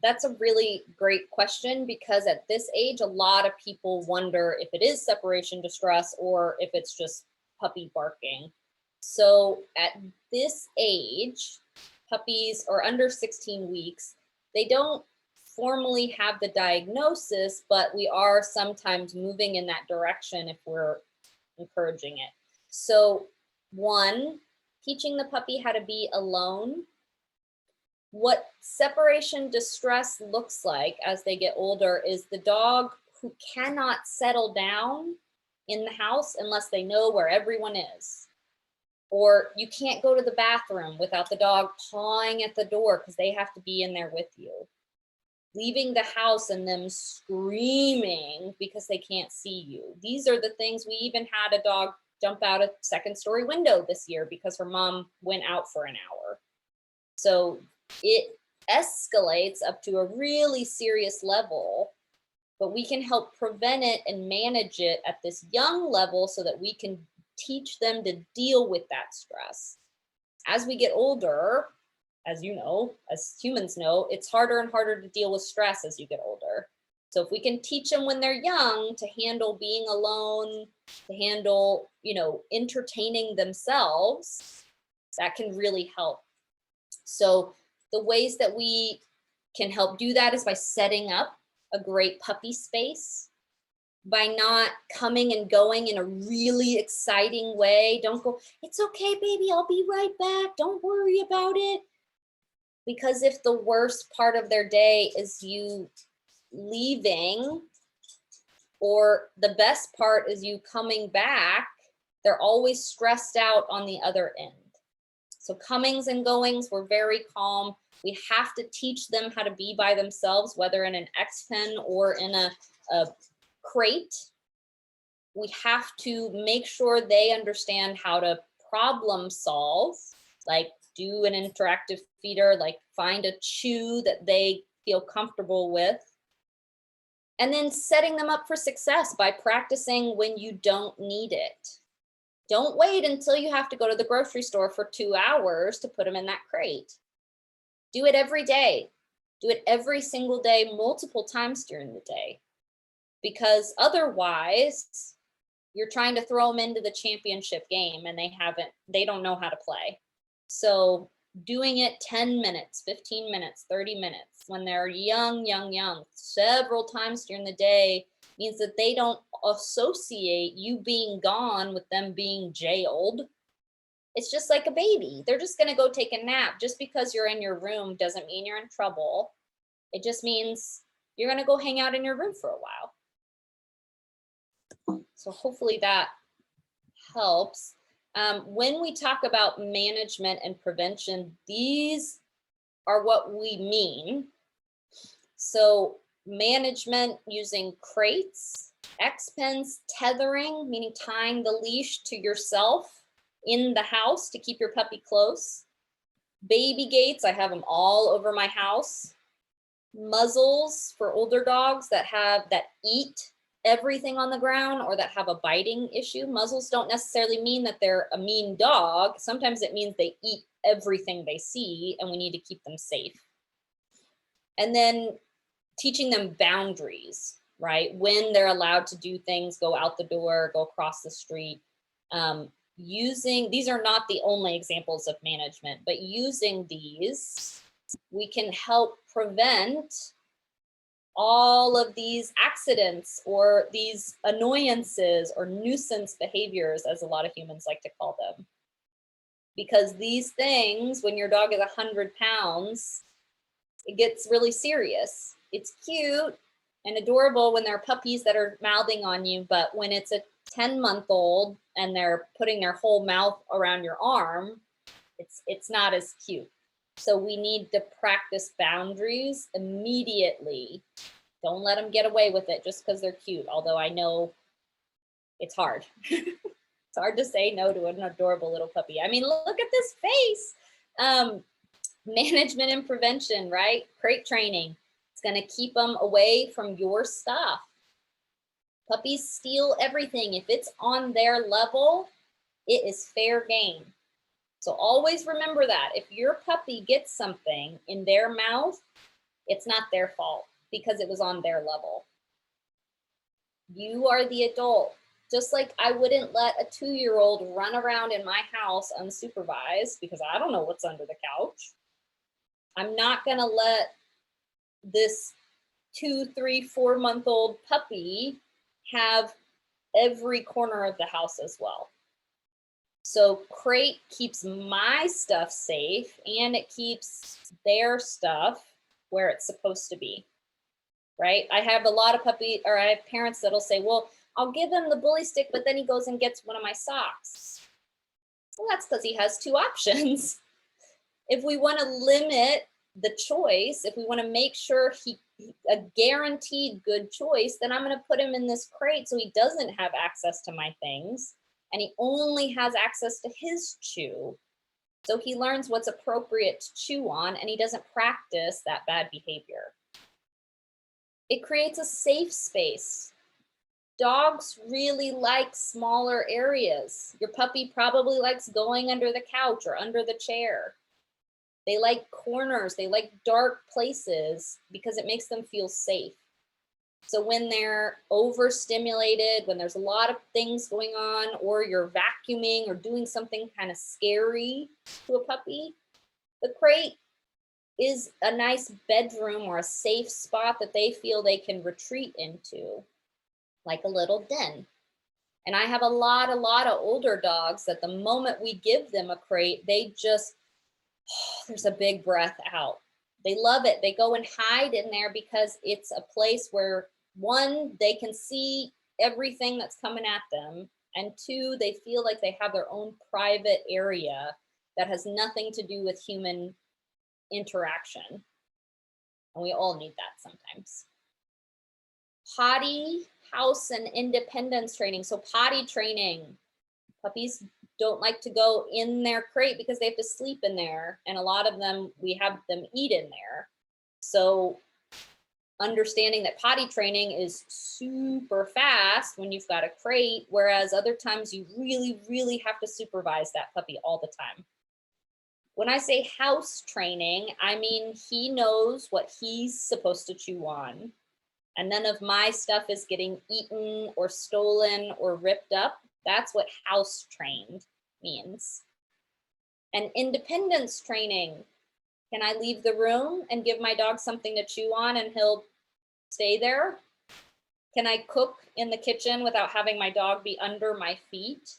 that's a really great question because at this age, a lot of people wonder if it is separation distress or if it's just puppy barking. So at this age, puppies are under 16 weeks. They don't formally have the diagnosis, but we are sometimes moving in that direction if we're encouraging it. So one, teaching the puppy how to be alone. What separation distress looks like as they get older is the dog who cannot settle down in the house unless they know where everyone is. Or you can't go to the bathroom without the dog pawing at the door because they have to be in there with you. Leaving the house and them screaming because they can't see you. These are the things. We even had a dog jump out a second-story window this year because her mom went out for an hour. So it escalates up to a really serious level, but we can help prevent it and manage it at this young level so that we can teach them to deal with that stress. As we get older, as you know, as humans know, it's harder and harder to deal with stress as you get older. So if we can teach them when they're young to handle being alone, to handle, entertaining themselves, that can really help. So the ways that we can help do that is by setting up a great puppy space, by not coming and going in a really exciting way. Don't go, it's okay, baby, I'll be right back. Don't worry about it. Because if the worst part of their day is you leaving, or the best part is you coming back, they're always stressed out on the other end. So comings and goings, we're very calm. We have to teach them how to be by themselves, whether in an X-pen or in a crate. We have to make sure they understand how to problem solve, like do an interactive feeder, like find a chew that they feel comfortable with. And then setting them up for success by practicing when you don't need it. Don't wait until you have to go to the grocery store for 2 hours to put them in that crate. Do it every day. Do it every single day, multiple times during the day. Because otherwise, you're trying to throw them into the championship game and they don't know how to play. So doing it 10 minutes, 15 minutes, 30 minutes when they're young, several times during the day means that they don't associate you being gone with them being jailed. It's just like a baby. They're just going to go take a nap. Just because you're in your room doesn't mean you're in trouble. It just means you're going to go hang out in your room for a while. So hopefully that helps. When we talk about management and prevention, these are what we mean. So management using crates, X-pens, tethering, meaning tying the leash to yourself in the house to keep your puppy close. Baby gates, I have them all over my house. Muzzles for older dogs that eat everything on the ground or that have a biting issue. Muzzles don't necessarily mean that they're a mean dog. Sometimes it means they eat everything they see and we need to keep them safe. And then teaching them boundaries, right? When they're allowed to do things, go out the door, go across the street. These are not the only examples of management, but using these, we can help prevent all of these accidents or these annoyances or nuisance behaviors, as a lot of humans like to call them. Because these things, when your dog is 100 pounds, it gets really serious. It's cute and adorable when there are puppies that are mouthing on you, but when it's a 10-month-old and they're putting their whole mouth around your arm, it's not as cute. So we need to practice boundaries immediately. Don't let them get away with it just because they're cute, although I know it's hard. It's hard to say no to an adorable little puppy. I mean, look at this face. Management and prevention, right? Crate training. It's going to keep them away from your stuff. Puppies steal everything. If it's on their level, it is fair game. So always remember that. If your puppy gets something in their mouth, it's not their fault because it was on their level. You are the adult. Just like I wouldn't let a 2-year-old run around in my house unsupervised because I don't know what's under the couch. I'm not going to let this 2, 3, 4-month-old puppy have every corner of the house as well. So crate keeps my stuff safe and it keeps their stuff where it's supposed to be, right? I have a lot of I have parents that'll say, well, I'll give him the bully stick, but then he goes and gets one of my socks. Well, that's because he has 2 options. If we want to limit the choice, if we want to make sure a guaranteed good choice, then I'm going to put him in this crate so he doesn't have access to my things. And he only has access to his chew. So he learns what's appropriate to chew on and he doesn't practice that bad behavior. It creates a safe space. Dogs really like smaller areas. Your puppy probably likes going under the couch or under the chair. They like corners, they like dark places because it makes them feel safe. So when they're overstimulated, when there's a lot of things going on, or you're vacuuming or doing something kind of scary to a puppy, the crate is a nice bedroom or a safe spot that they feel they can retreat into, like a little den. And I have a lot of older dogs that the moment we give them a crate, they just, there's a big breath out. They love it. They go and hide in there because it's a place where 1, they can see everything that's coming at them. And 2, they feel like they have their own private area that has nothing to do with human interaction. And we all need that sometimes. Potty, house, and independence training. So potty training. Puppies don't like to go in their crate because they have to sleep in there. And a lot of them, we have them eat in there. So understanding that potty training is super fast when you've got a crate, whereas other times you really, really have to supervise that puppy all the time. When I say house training, I mean he knows what he's supposed to chew on, and none of my stuff is getting eaten or stolen or ripped up. That's what house trained means. And independence training. Can I leave the room and give my dog something to chew on and he'll stay there? Can I cook in the kitchen without having my dog be under my feet?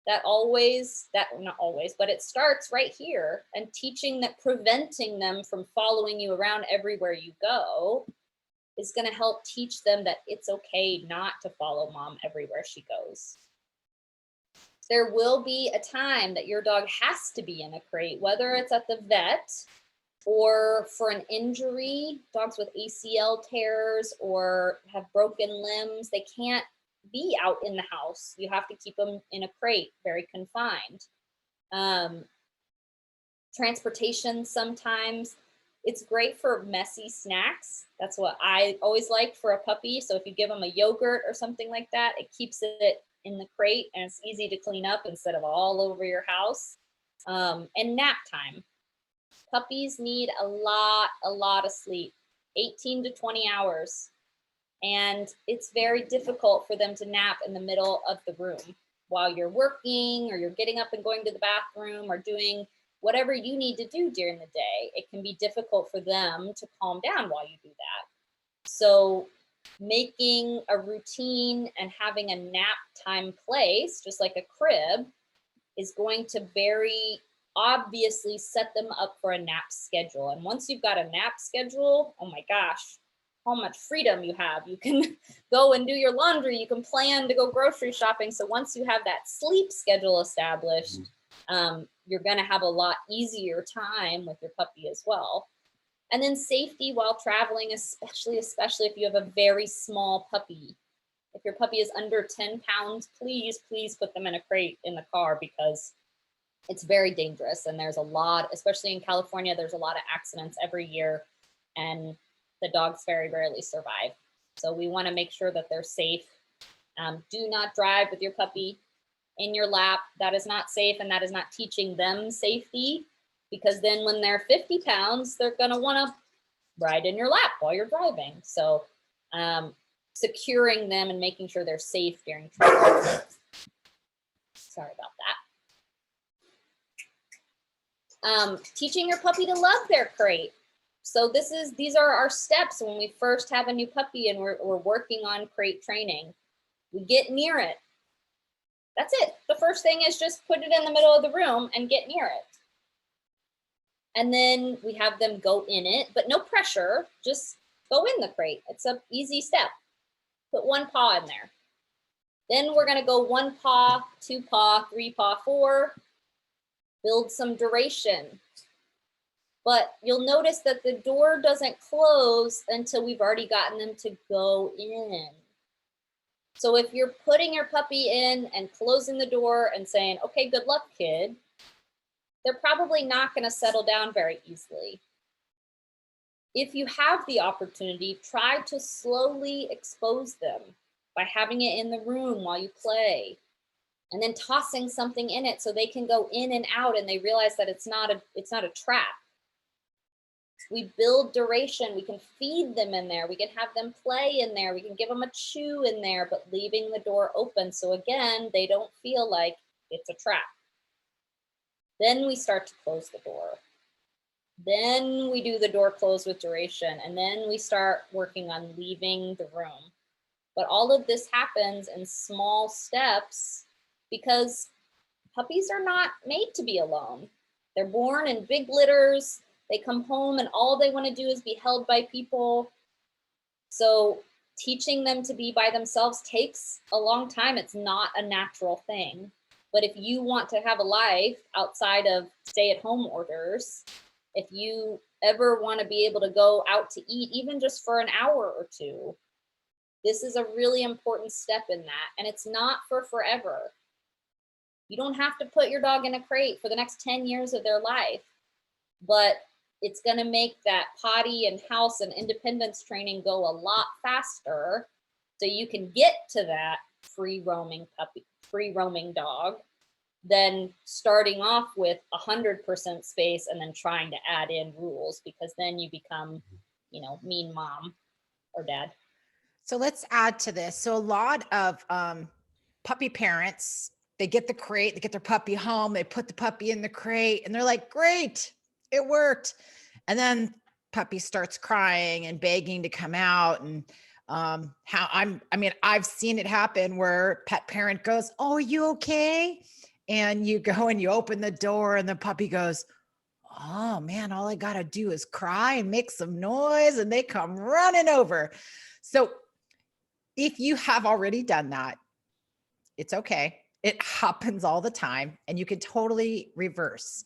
Not always, but it starts right here, and teaching that preventing them from following you around everywhere you go is going to help teach them that it's okay not to follow mom everywhere she goes. There will be a time that your dog has to be in a crate, whether it's at the vet or for an injury. Dogs with ACL tears or have broken limbs, they can't be out in the house. You have to keep them in a crate, very confined. Transportation sometimes. It's great for messy snacks. That's what I always like for a puppy. So if you give them a yogurt or something like that, it keeps it in the crate and it's easy to clean up instead of all over your house. And nap time. Puppies need a lot of sleep, 18 to 20 hours. And it's very difficult for them to nap in the middle of the room while you're working or you're getting up and going to the bathroom or doing whatever you need to do during the day. It can be difficult for them to calm down while you do that. So making a routine and having a nap time place, just like a crib, is going to very obviously set them up for a nap schedule. And once you've got a nap schedule, oh my gosh, how much freedom you have. You can go and do your laundry. You can plan to go grocery shopping. So once you have that sleep schedule established, you're going to have a lot easier time with your puppy as well. And then safety while traveling, especially if you have a very small puppy. If your puppy is under 10 pounds, please put them in a crate in the car, because it's very dangerous. And there's a lot, especially in California, there's a lot of accidents every year, and the dogs very rarely survive. So we want to make sure that they're safe. Do not drive with your puppy in your lap. That is not safe, and that is not teaching them safety, because then when they're 50 pounds, they're going to want to ride in your lap while you're driving. So securing them and making sure they're safe during travel. Sorry about that. Teaching your puppy to love their crate. So these are our steps when we first have a new puppy and we're working on crate training. We get near it. That's it. The first thing is just put it in the middle of the room and get near it. And then we have them go in it, but no pressure, just go in the crate. It's an easy step. Put one paw in there. Then we're gonna go 1 paw, 2 paw, 3 paw, 4, build some duration. But you'll notice that the door doesn't close until we've already gotten them to go in. So if you're putting your puppy in and closing the door and saying, okay, good luck, kid, they're probably not going to settle down very easily. If you have the opportunity, try to slowly expose them by having it in the room while you play, and then tossing something in it so they can go in and out and they realize that it's not a trap. We build duration. We can feed them in there. We can have them play in there. We can give them a chew in there, but leaving the door open. So again, they don't feel like it's a trap. Then we start to close the door. Then we do the door close with duration. And then we start working on leaving the room. But all of this happens in small steps because puppies are not made to be alone. They're born in big litters. They come home and all they want to do is be held by people. So teaching them to be by themselves takes a long time. It's not a natural thing. But if you want to have a life outside of stay-at-home orders, if you ever want to be able to go out to eat, even just for an hour or two, this is a really important step in that. And it's not for forever. You don't have to put your dog in a crate for the next 10 years of their life, but it's going to make that potty and house and independence training go a lot faster, so you can get to that free roaming puppy, free roaming dog, than starting off with 100% space and then trying to add in rules, because then you become, you know, mean mom or dad. So let's add to this. So a lot of puppy parents, they get the crate, they get their puppy home, they put the puppy in the crate, and they're like, great, it worked. And then puppy starts crying and begging to come out. And I've seen it happen where pet parent goes, oh, are you okay? And you go and you open the door and the puppy goes, oh man, all I got to do is cry and make some noise and they come running over. So if you have already done that, it's okay. It happens all the time and you can totally reverse.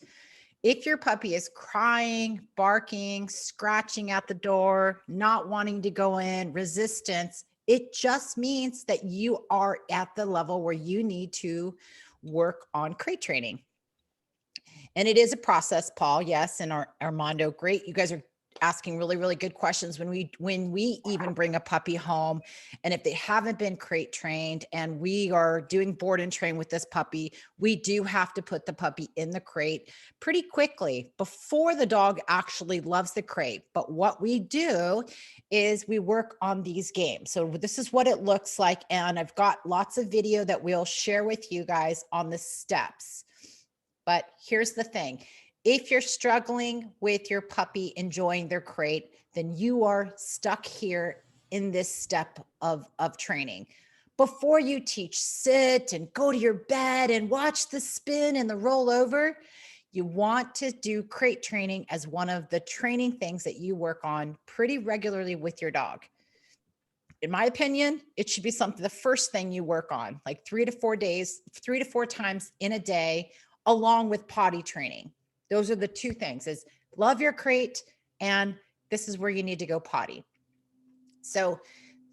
If your puppy is crying, barking, scratching at the door, not wanting to go in, resistance, it just means that you are at the level where you need to work on crate training. And it is a process, Paul. Yes. And Armando, great. You guys are asking really, really good questions when we even bring a puppy home. And if they haven't been crate trained and we are doing board and train with this puppy, we do have to put the puppy in the crate pretty quickly before the dog actually loves the crate. But what we do is we work on these games. So this is what it looks like. And I've got lots of video that we'll share with you guys on the steps. But here's the thing. If you're struggling with your puppy enjoying their crate, then you are stuck here in this step of training. Before you teach sit and go to your bed and watch the spin and the roll over, you want to do crate training as one of the training things that you work on pretty regularly with your dog. In my opinion, it should be something, the first thing you work on, like 3 to 4 days, 3 to 4 times in a day, along with potty training. Those are the two things: is love your crate, and this is where you need to go potty. So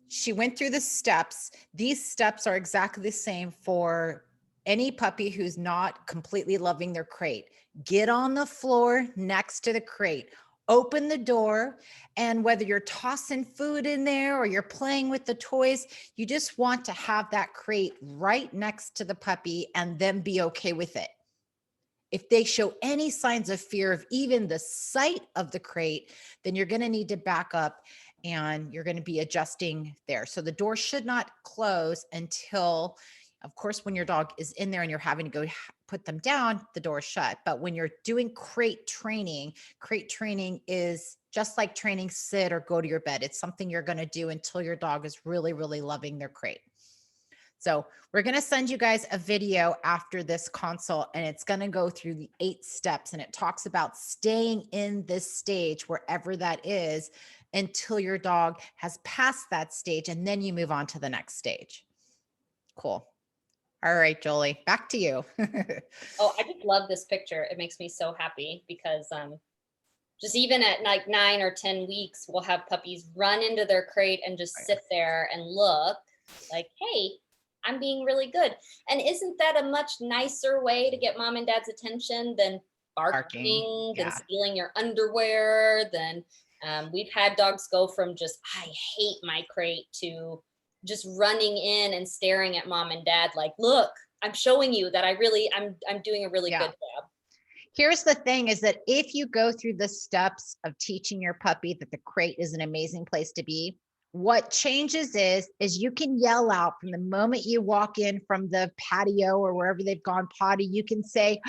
she went through the steps. These steps are exactly the same for any puppy who's not completely loving their crate. Get on the floor next to the crate, open the door, and whether you're tossing food in there or you're playing with the toys, you just want to have that crate right next to the puppy and then be okay with it. If they show any signs of fear of even the sight of the crate, then you're going to need to back up and you're going to be adjusting there. So the door should not close until, of course, when your dog is in there and you're having to go put them down, the door is shut. But when you're doing crate training is just like training sit or go to your bed. It's something you're going to do until your dog is really, really loving their crate. So we're going to send you guys a video after this consult, and it's going to go through the 8 steps, and it talks about staying in this stage, wherever that is, until your dog has passed that stage, and then you move on to the next stage. Cool. All right, Jolie, back to you. Oh, I just love this picture. It makes me so happy because just even at like 9 or 10 weeks, we'll have puppies run into their crate and just sit there and look like, hey, I'm being really good. And isn't that a much nicer way to get mom and dad's attention than barking, than stealing your underwear, than we've had dogs go from just, I hate my crate, to just running in and staring at mom and dad like, look, I'm showing you that I'm doing a really good job. Here's the thing is that if you go through the steps of teaching your puppy that the crate is an amazing place to be, what changes is you can yell out from the moment you walk in from the patio or wherever they've gone potty, you can say,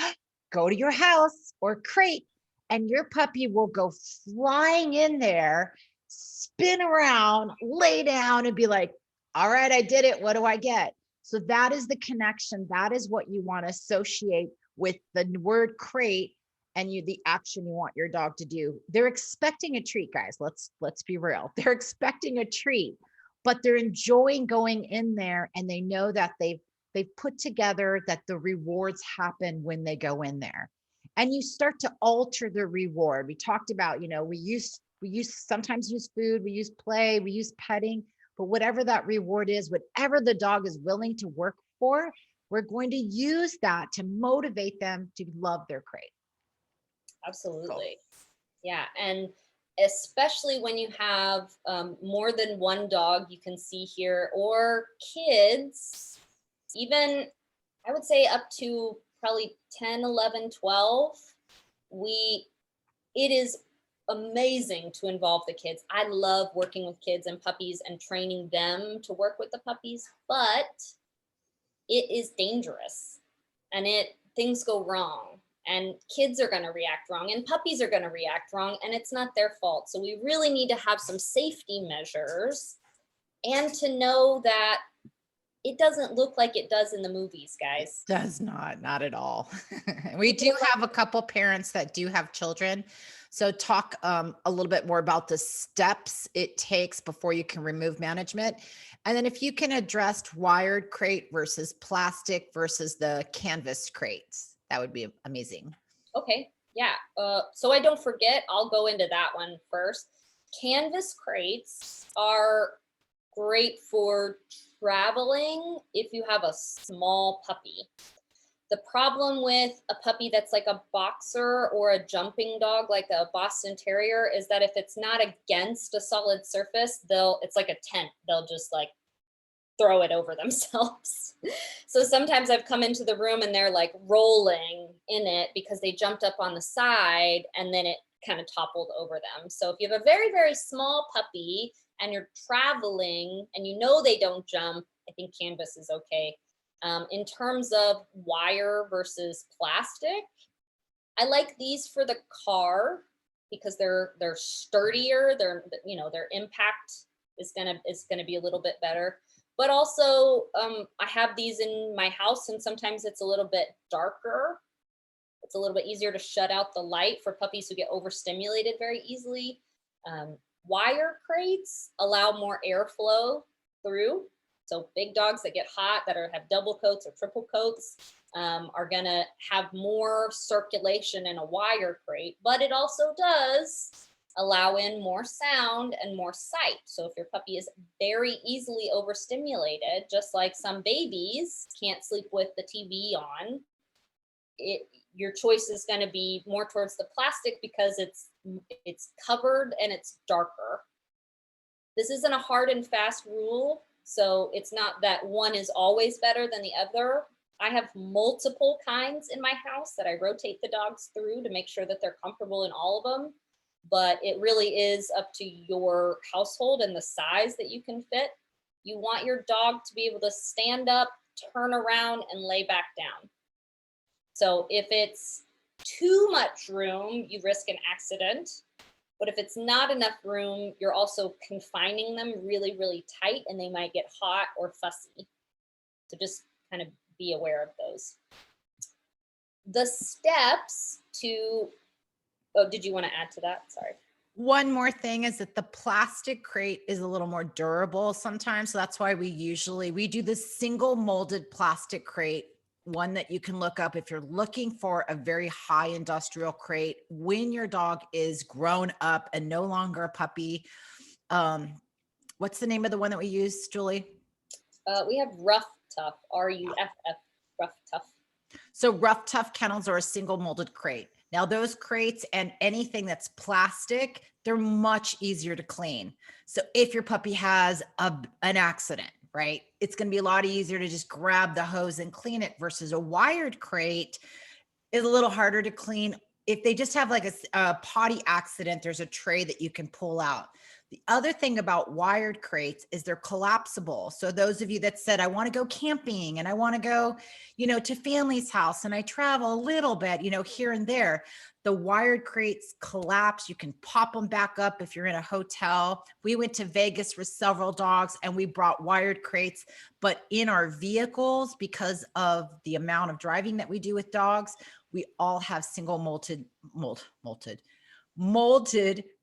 go to your house or crate, and your puppy will go flying in there, spin around, lay down, and be like, all right, I did it. What do I get? So that is the connection. That is what you want to associate with the word crate and the action you want your dog to do. They're expecting a treat, guys. Let's be real. They're expecting a treat, but they're enjoying going in there, and they know that they've put together that the rewards happen when they go in there. And you start to alter the reward. We talked about, we sometimes use food, we use play, we use petting, but whatever that reward is, whatever the dog is willing to work for, we're going to use that to motivate them to love their crate. Absolutely. Yeah. And especially when you have more than one dog, you can see here, or kids, even I would say up to probably 10, 11, 12, it is amazing to involve the kids. I love working with kids and puppies and training them to work with the puppies, but it is dangerous and things go wrong, and kids are going to react wrong and puppies are going to react wrong, and it's not their fault. So we really need to have some safety measures and to know that it doesn't look like it does in the movies, guys. Does not at all. We do have a couple parents that do have children. So talk a little bit more about the steps it takes before you can remove management. And then if you can address wired crate versus plastic versus the canvas crates, that would be amazing. Okay, yeah. So I don't forget, I'll go into that one first. Canvas crates are great for traveling if you have a small puppy. The problem with a puppy that's like a boxer or a jumping dog, like a Boston Terrier, is that if it's not against a solid surface, it's like a tent. They'll just like throw it over themselves. So sometimes I've come into the room and they're like rolling in it because they jumped up on the side and then it kind of toppled over them. So if you have a very, very small puppy and you're traveling and you know they don't jump, I think canvas is okay. In terms of wire versus plastic, I like these for the car because they're sturdier. Their impact is gonna be a little bit better. But also, I have these in my house, and sometimes it's a little bit darker. It's a little bit easier to shut out the light for puppies who get overstimulated very easily. Wire crates allow more airflow through. So big dogs that get hot, that have double coats or triple coats, are gonna have more circulation in a wire crate, but it also does allow in more sound and more sight. So if your puppy is very easily overstimulated, just like some babies can't sleep with the TV on, your choice is going to be more towards the plastic because it's covered and it's darker. This isn't a hard and fast rule, so it's not that one is always better than the other. I have multiple kinds in my house that I rotate the dogs through to make sure that they're comfortable in all of them. But it really is up to your household and the size that you can fit. You want your dog to be able to stand up, turn around, and lay back down. So if it's too much room, you risk an accident. But if it's not enough room, you're also confining them really, really tight, and they might get hot or fussy. So just kind of be aware of those. The steps to, oh, did you want to add to that? Sorry. One more thing is that the plastic crate is a little more durable sometimes. So that's why we do the single molded plastic crate, one that you can look up if you're looking for a very high industrial crate when your dog is grown up and no longer a puppy. What's the name of the one that we use, Julie? We have Rough Tough, RUFF, Rough Tough. So Rough Tough kennels are a single molded crate. Now those crates and anything that's plastic, they're much easier to clean. So if your puppy has an accident, right, it's going to be a lot easier to just grab the hose and clean it versus a wired crate is a little harder to clean. If they just have like a potty accident, there's a tray that you can pull out. The other thing about wired crates is they're collapsible. So those of you that said, I want to go camping and I want to go, to family's house and I travel a little bit, here and there, the wired crates collapse. You can pop them back up if you're in a hotel. We went to Vegas with several dogs and we brought wired crates, but in our vehicles, because of the amount of driving that we do with dogs, we all have single molded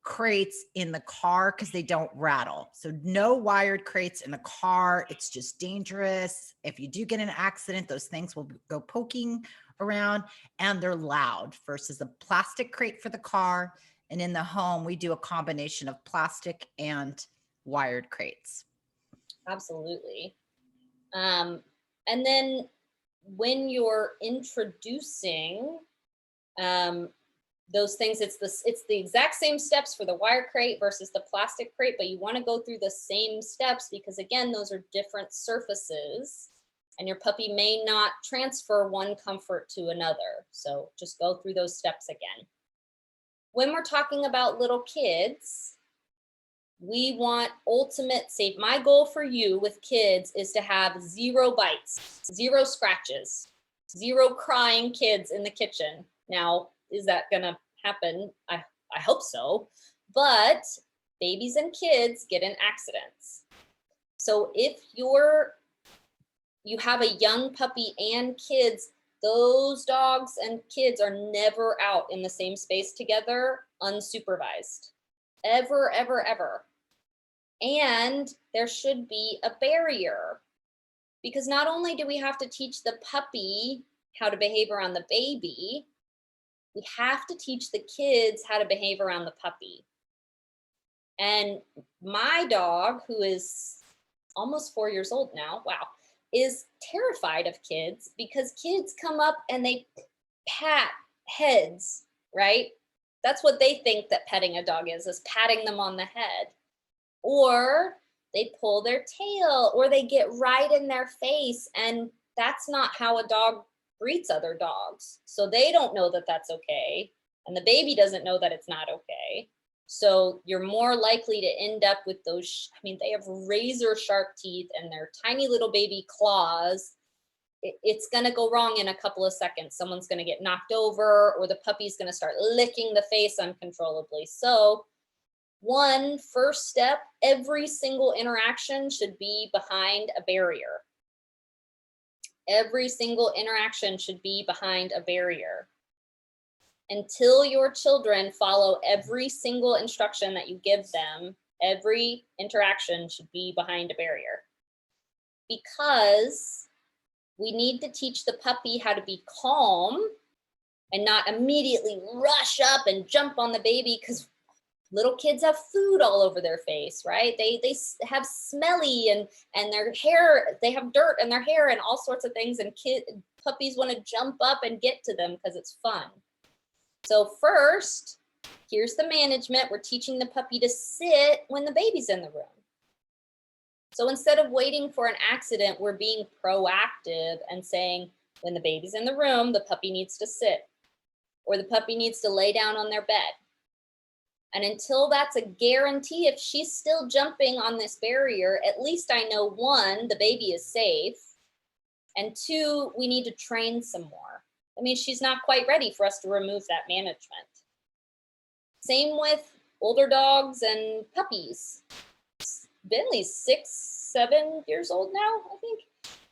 crates in the car because they don't rattle. So no wired crates in the car. It's just dangerous. If you do get in an accident, those things will go poking around and they're loud versus a plastic crate for the car. And in the home, we do a combination of plastic and wired crates. Absolutely. And then when you're introducing those things, it's the exact same steps for the wire crate versus the plastic crate, but you want to go through the same steps because again, those are different surfaces and your puppy may not transfer one comfort to another. So just go through those steps again. When we're talking about little kids, we want ultimate safe. My goal for you with kids is to have 0 bites, 0 scratches, 0 crying kids in the kitchen. Now, is that gonna happen? I hope so, but babies and kids get in accidents. So if you have a young puppy and kids, those dogs and kids are never out in the same space together, unsupervised, ever, ever, ever. And there should be a barrier because not only do we have to teach the puppy how to behave around the baby, we have to teach the kids how to behave around the puppy. And my dog, who is almost 4 years old now, wow, is terrified of kids because kids come up and they pat heads, right? That's what they think that petting a dog is patting them on the head. Or they pull their tail or they get right in their face. And that's not how a dog greets other dogs. So they don't know that that's okay. And the baby doesn't know that it's not okay. So you're more likely to end up with those, I mean, they have razor sharp teeth and their tiny little baby claws. It's going to go wrong in a couple of seconds. Someone's going to get knocked over or the puppy's going to start licking the face uncontrollably. So first step, every single interaction should be behind a barrier. Every single interaction should be behind a barrier. Until your children follow every single instruction that you give them, every interaction should be behind a barrier. Because we need to teach the puppy how to be calm and not immediately rush up and jump on the baby because little kids have food all over their face, right? They have smelly and their hair, they have dirt in their hair and all sorts of things. And puppies want to jump up and get to them because it's fun. So first, here's the management. We're teaching the puppy to sit when the baby's in the room. So instead of waiting for an accident, we're being proactive and saying, when the baby's in the room, the puppy needs to sit or the puppy needs to lay down on their bed. And until that's a guarantee, if she's still jumping on this barrier, at least I know 1, the baby is safe. And 2, we need to train some more. I mean, she's not quite ready for us to remove that management. Same with older dogs and puppies. Bentley's 6, 7 years old now, I think.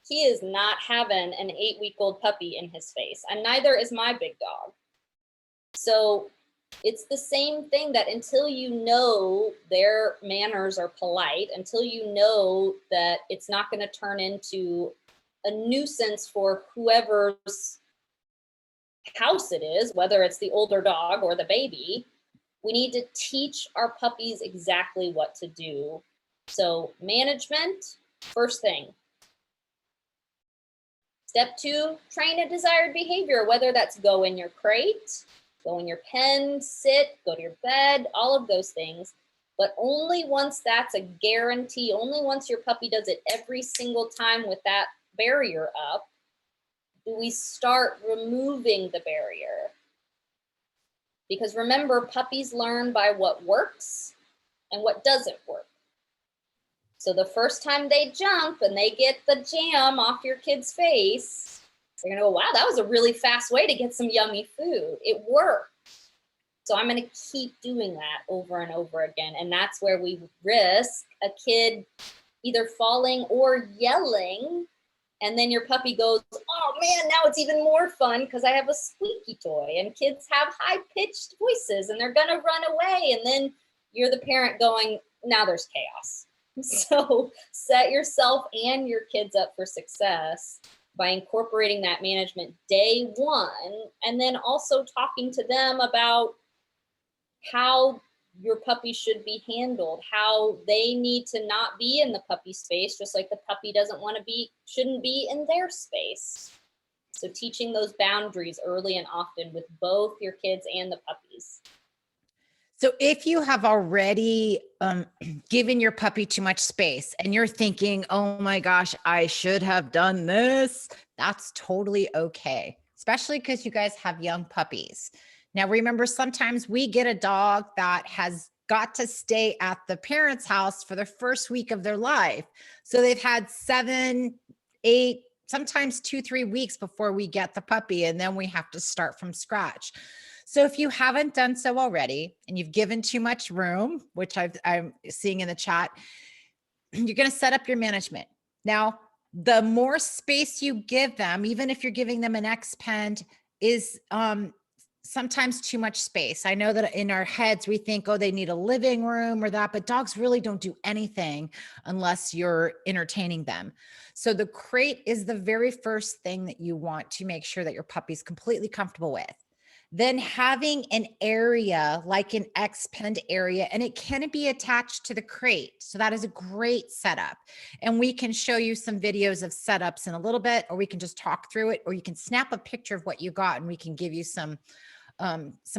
He is not having an 8-week-old puppy in his face, and neither is my big dog. So it's the same thing that until you know their manners are polite, until you know that it's not going to turn into a nuisance for whoever's house it is, whether it's the older dog or the baby, we need to teach our puppies exactly what to do. So management, first thing. Step 2, train a desired behavior, whether that's go in your crate, go in your pen, sit, go to your bed, all of those things. But only once that's a guarantee, only once your puppy does it every single time with that barrier up, do we start removing the barrier. Because remember, puppies learn by what works and what doesn't work. So the first time they jump and they get the jam off your kid's face, they're gonna go, wow, that was a really fast way to get some yummy food. It worked. So I'm gonna keep doing that over and over again. And that's where we risk a kid either falling or yelling. And then your puppy goes, oh man, now it's even more fun because I have a squeaky toy. And kids have high-pitched voices and they're gonna run away. And then you're the parent going, now there's chaos. So set yourself and your kids up for success by incorporating that management day one, and then also talking to them about how your puppy should be handled, how they need to not be in the puppy space, just like the puppy shouldn't be in their space. So teaching those boundaries early and often with both your kids and the puppies. So if you have already given your puppy too much space and you're thinking, oh my gosh, I should have done this, that's totally okay, especially because you guys have young puppies. Now, remember, sometimes we get a dog that has got to stay at the parents' house for the first week of their life. So they've had 7, 8, sometimes 2, 3 weeks before we get the puppy, and then we have to start from scratch. So if you haven't done so already and you've given too much room, which I'm seeing in the chat, you're going to set up your management. Now, the more space you give them, even if you're giving them an X-Pen, is sometimes too much space. I know that in our heads, we think, oh, they need a living room or that, but dogs really don't do anything unless you're entertaining them. So the crate is the very first thing that you want to make sure that your puppy's completely comfortable with. Then having an area like an X-Pen area, and it can be attached to the crate. So that is a great setup. And we can show you some videos of setups in a little bit, or we can just talk through it, or you can snap a picture of what you got and we can give you some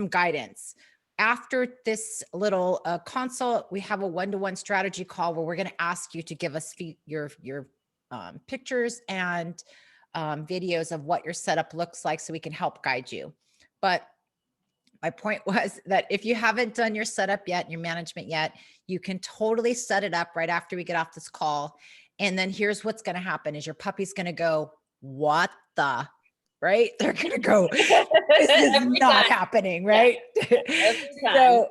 guidance. After this little consult, we have a one-to-one strategy call where we're going to ask you to give us your pictures and videos of what your setup looks like so we can help guide you. But my point was that if you haven't done your setup yet, your management yet, you can totally set it up right after we get off this call. And then here's what's going to happen is your puppy's going to go, what the, right? They're going to go, this is not happening, right? Yeah. So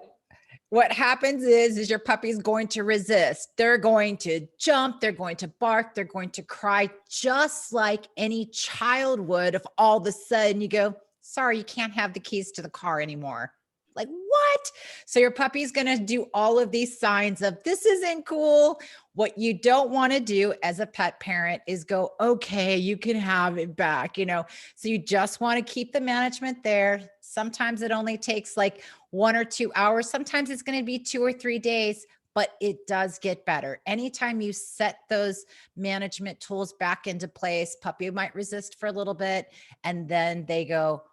what happens is your puppy's going to resist. They're going to jump, they're going to bark, they're going to cry, just like any child would if all of a sudden you go, sorry, you can't have the keys to the car anymore. Like, what? So your puppy's going to do all of these signs of this isn't cool. What you don't want to do as a pet parent is go, okay, you can have it back, So you just want to keep the management there. Sometimes it only takes like 1 or 2 hours. Sometimes it's going to be 2 or 3 days, but it does get better. Anytime you set those management tools back into place, puppy might resist for a little bit, and then they go,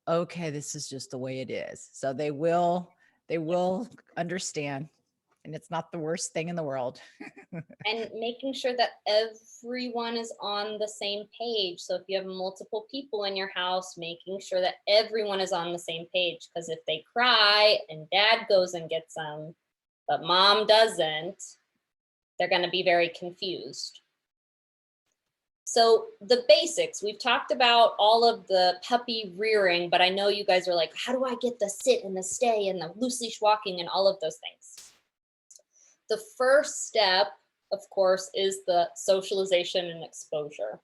okay, this is just the way it is. So they will understand, and it's not the worst thing in the world. And making sure that everyone is on the same page. So if you have multiple people in your house, making sure that everyone is on the same page. Because if they cry and dad goes and gets them, but mom doesn't, they're going to be very confused. So the basics, we've talked about all of the puppy rearing, but I know you guys are like, how do I get the sit and the stay and the loose leash walking and all of those things? The first step, of course, is the socialization and exposure.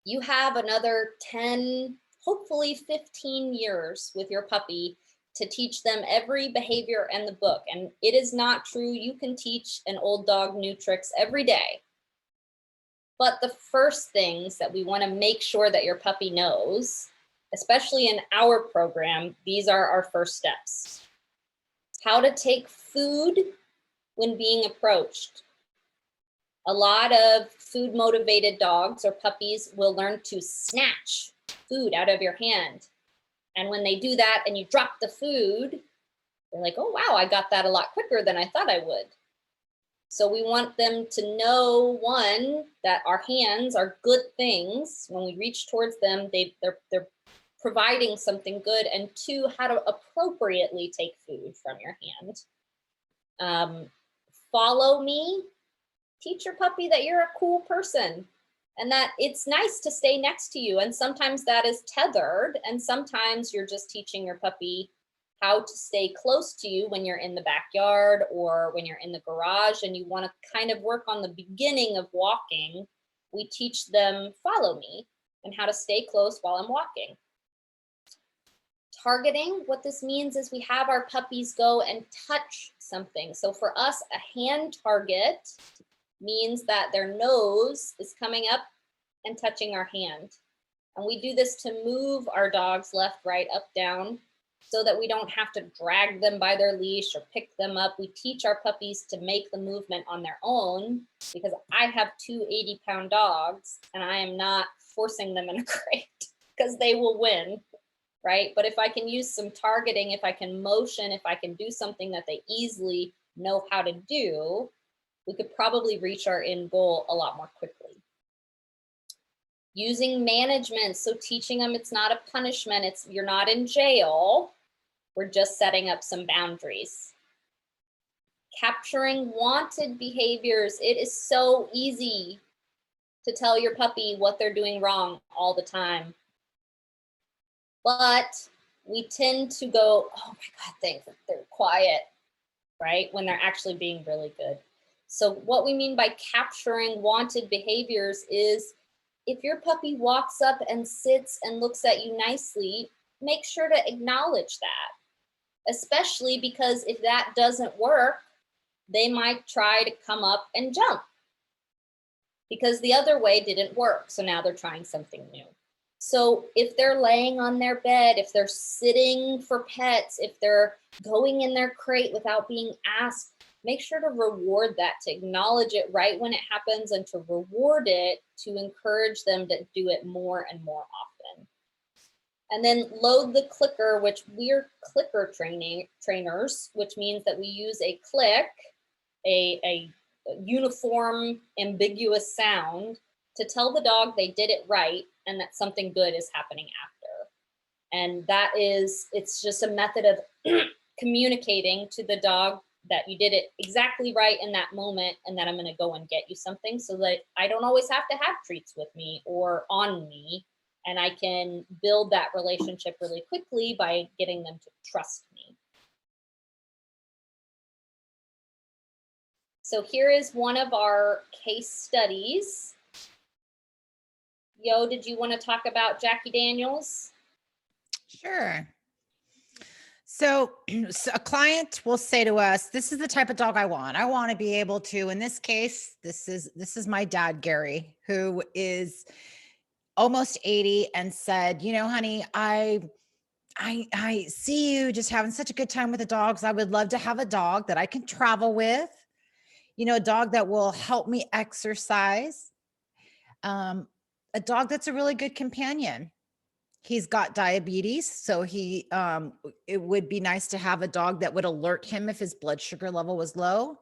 You have another 10, hopefully 15 years with your puppy to teach them every behavior in the book. And it is not true. You can teach an old dog new tricks every day. But the first things that we want to make sure that your puppy knows, especially in our program, these are our first steps. How to take food when being approached. A lot of food motivated dogs or puppies will learn to snatch food out of your hand. And when they do that and you drop the food, they're like, oh, wow, I got that a lot quicker than I thought I would. So we want them to know, one, that our hands are good things. When we reach towards them, they're providing something good. And two, how to appropriately take food from your hand. Follow me. Teach your puppy that you're a cool person and that it's nice to stay next to you. And sometimes that is tethered. And sometimes you're just teaching your puppy how to stay close to you when you're in the backyard or when you're in the garage and you want to kind of work on the beginning of walking. We teach them follow me and how to stay close while I'm walking. Targeting, what this means is we have our puppies go and touch something. So for us, a hand target means that their nose is coming up and touching our hand. And we do this to move our dogs left, right, up, down. so that we don't have to drag them by their leash or pick them up. We teach our puppies to make the movement on their own, because I have two 80-pound dogs and I am not forcing them in a crate because they will win, right? But if I can use some targeting, if I can motion, if I can do something that they easily know how to do, we could probably reach our end goal a lot more quickly. Using management, so teaching them it's not a punishment, it's you're not in jail, we're just setting up some boundaries. Capturing wanted behaviors. It is so easy to tell your puppy what they're doing wrong all the time. But we tend to go, oh my God, thanks, they're quiet, right? When they're actually being really good. So what we mean by capturing wanted behaviors is if your puppy walks up and sits and looks at you nicely, make sure to acknowledge that, especially because if that doesn't work, they might try to come up and jump because the other way didn't work. So now they're trying something new. So if they're laying on their bed, if they're sitting for pets, if they're going in their crate without being asked, make sure to reward that, to acknowledge it right when it happens and to reward it, to encourage them to do it more and more often. And then load the clicker, which we're clicker trainers, which means that we use a click, a uniform, ambiguous sound to tell the dog they did it right and that something good is happening after. And that is, it's just a method of communicating to the dog that you did it exactly right in that moment and that I'm gonna go and get you something so that I don't always have to have treats with me or on me. And I can build that relationship really quickly by getting them to trust me. So here is one of our case studies. Yo, did you want to talk about Jackie Daniels? Sure. So a client will say to us, this is the type of dog I want. I want to be able to, in this case, this is my dad, Gary, who is almost 80 and said, you know, honey, I see you just having such a good time with the dogs. I would love to have a dog that I can travel with, you know, a dog that will help me exercise, a dog that's a really good companion. He's got diabetes, so it would be nice to have a dog that would alert him if his blood sugar level was low.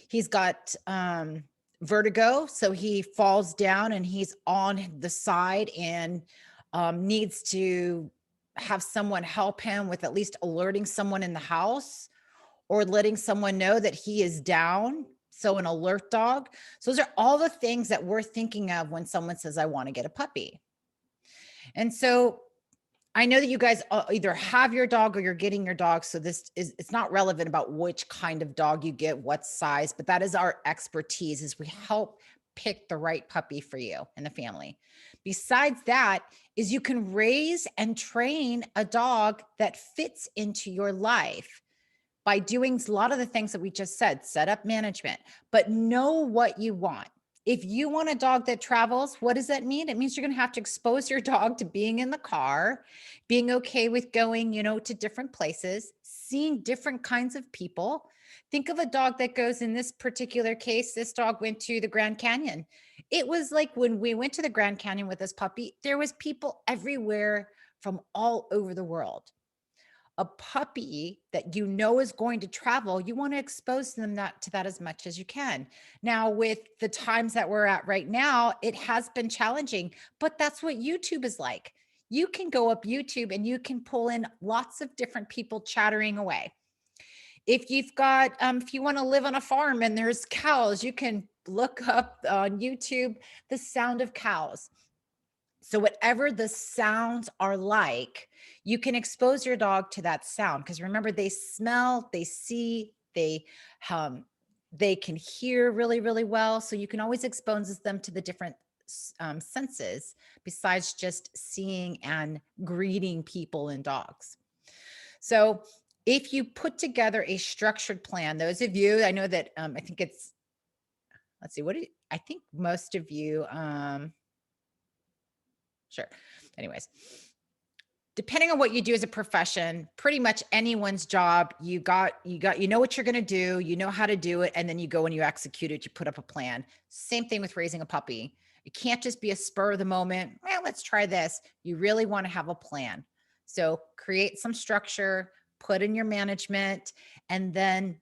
He's got vertigo, so he falls down and he's on the side and needs to have someone help him with at least alerting someone in the house or letting someone know that he is down. So an alert dog. So those are all the things that we're thinking of when someone says, I want to get a puppy. And so I know that you guys either have your dog or you're getting your dog. So it's not relevant about which kind of dog you get, what size, but that is our expertise, is we help pick the right puppy for you and the family. Besides that is you can raise and train a dog that fits into your life by doing a lot of the things that we just said, set up management, but know what you want. If you want a dog that travels, what does that mean? It means you're going to have to expose your dog to being in the car, being okay with going, you know, to different places, seeing different kinds of people. Think of a dog that goes, in this particular case, this dog went to the Grand Canyon. It was like when we went to the Grand Canyon with this puppy, there was people everywhere from all over the world. A puppy that you know is going to travel, you want to expose them to that as much as you can. Now, with the times that we're at right now, it has been challenging, but that's what YouTube is like. You can go up YouTube and you can pull in lots of different people chattering away. If you've got, if you want to live on a farm and there's cows, you can look up on YouTube the sound of cows. So whatever the sounds are like, you can expose your dog to that sound, because remember, they smell, they see, they can hear really, really well. So you can always expose them to the different senses besides just seeing and greeting people and dogs. So if you put together a structured plan, those of you, I know that I think it's, let's see, I think most of you, sure. Anyways, depending on what you do as a profession, pretty much anyone's job, you know what you're going to do, you know how to do it, and then you go and you execute it, you put up a plan. Same thing with raising a puppy. It can't just be a spur of the moment, well, let's try this. You really want to have a plan. So create some structure, put in your management, and then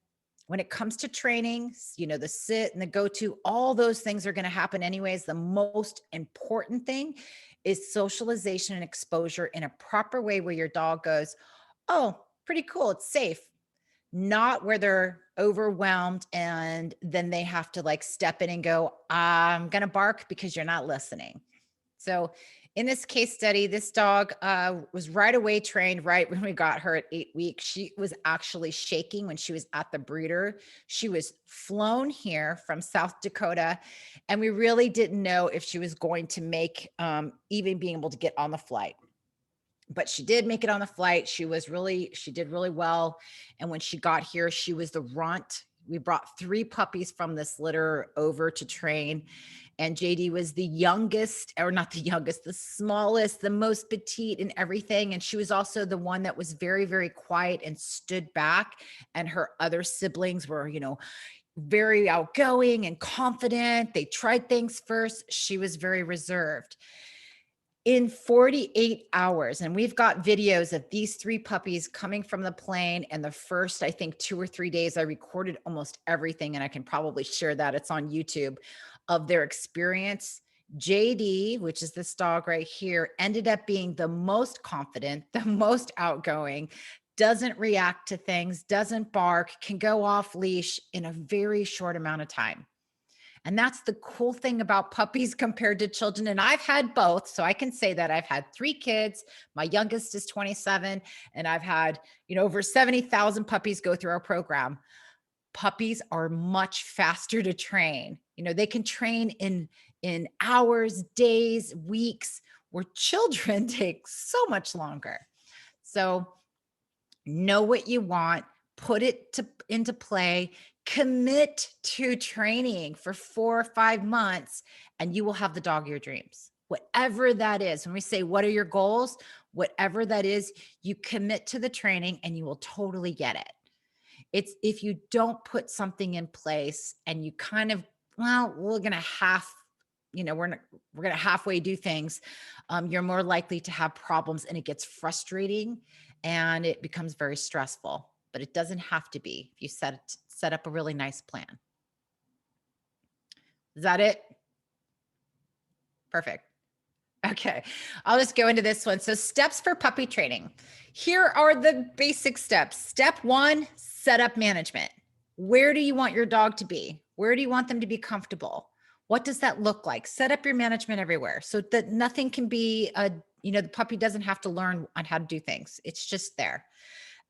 when it comes to training, you know, the sit and the go-to, all those things are going to happen anyways. The most important thing is socialization and exposure in a proper way where your dog goes, oh, pretty cool, it's safe. Not where they're overwhelmed and then they have to like step in and go, I'm going to bark because you're not listening. So in this case study, this dog was right away trained right when we got her at 8 weeks. She was actually shaking when she was at the breeder. She was flown here from South Dakota, and we really didn't know if she was going to make even being able to get on the flight. But she did make it on the flight. She did really well. And when she got here, she was the runt. We brought 3 puppies from this litter over to train. And JD was the youngest, or not the youngest, the smallest, the most petite and everything. And she was also the one that was very, very quiet and stood back. And her other siblings were, you know, very outgoing and confident. They tried things first. She was very reserved. In 48 hours, and we've got videos of these 3 puppies coming from the plane, and the first, I think 2 or 3 days, I recorded almost everything, and I can probably share that. It's on YouTube, of their experience. JD, which is this dog right here, ended up being the most confident, the most outgoing, doesn't react to things, doesn't bark, can go off leash in a very short amount of time. And that's the cool thing about puppies compared to children. And I've had both. So I can say that I've had 3 kids. My youngest is 27, and I've had, you know, over 70,000 puppies go through our program. Puppies are much faster to train. You know, they can train in hours, days, weeks, where children take so much longer. So know what you want, put it into play, commit to training for 4 or 5 months, and you will have the dog of your dreams. Whatever that is. When we say, what are your goals? Whatever that is, you commit to the training and you will totally get it. It's if you don't put something in place and you kind of, well, we're going to halfway do things. You're more likely to have problems, and it gets frustrating and it becomes very stressful, but it doesn't have to be if you set up a really nice plan. Is that it? Perfect. Okay, I'll just go into this one. So steps for puppy training. Here are the basic steps. Step 1, set up management. Where do you want your dog to be? Where do you want them to be comfortable? What does that look like? Set up your management everywhere so that nothing can be, the puppy doesn't have to learn on how to do things. It's just there.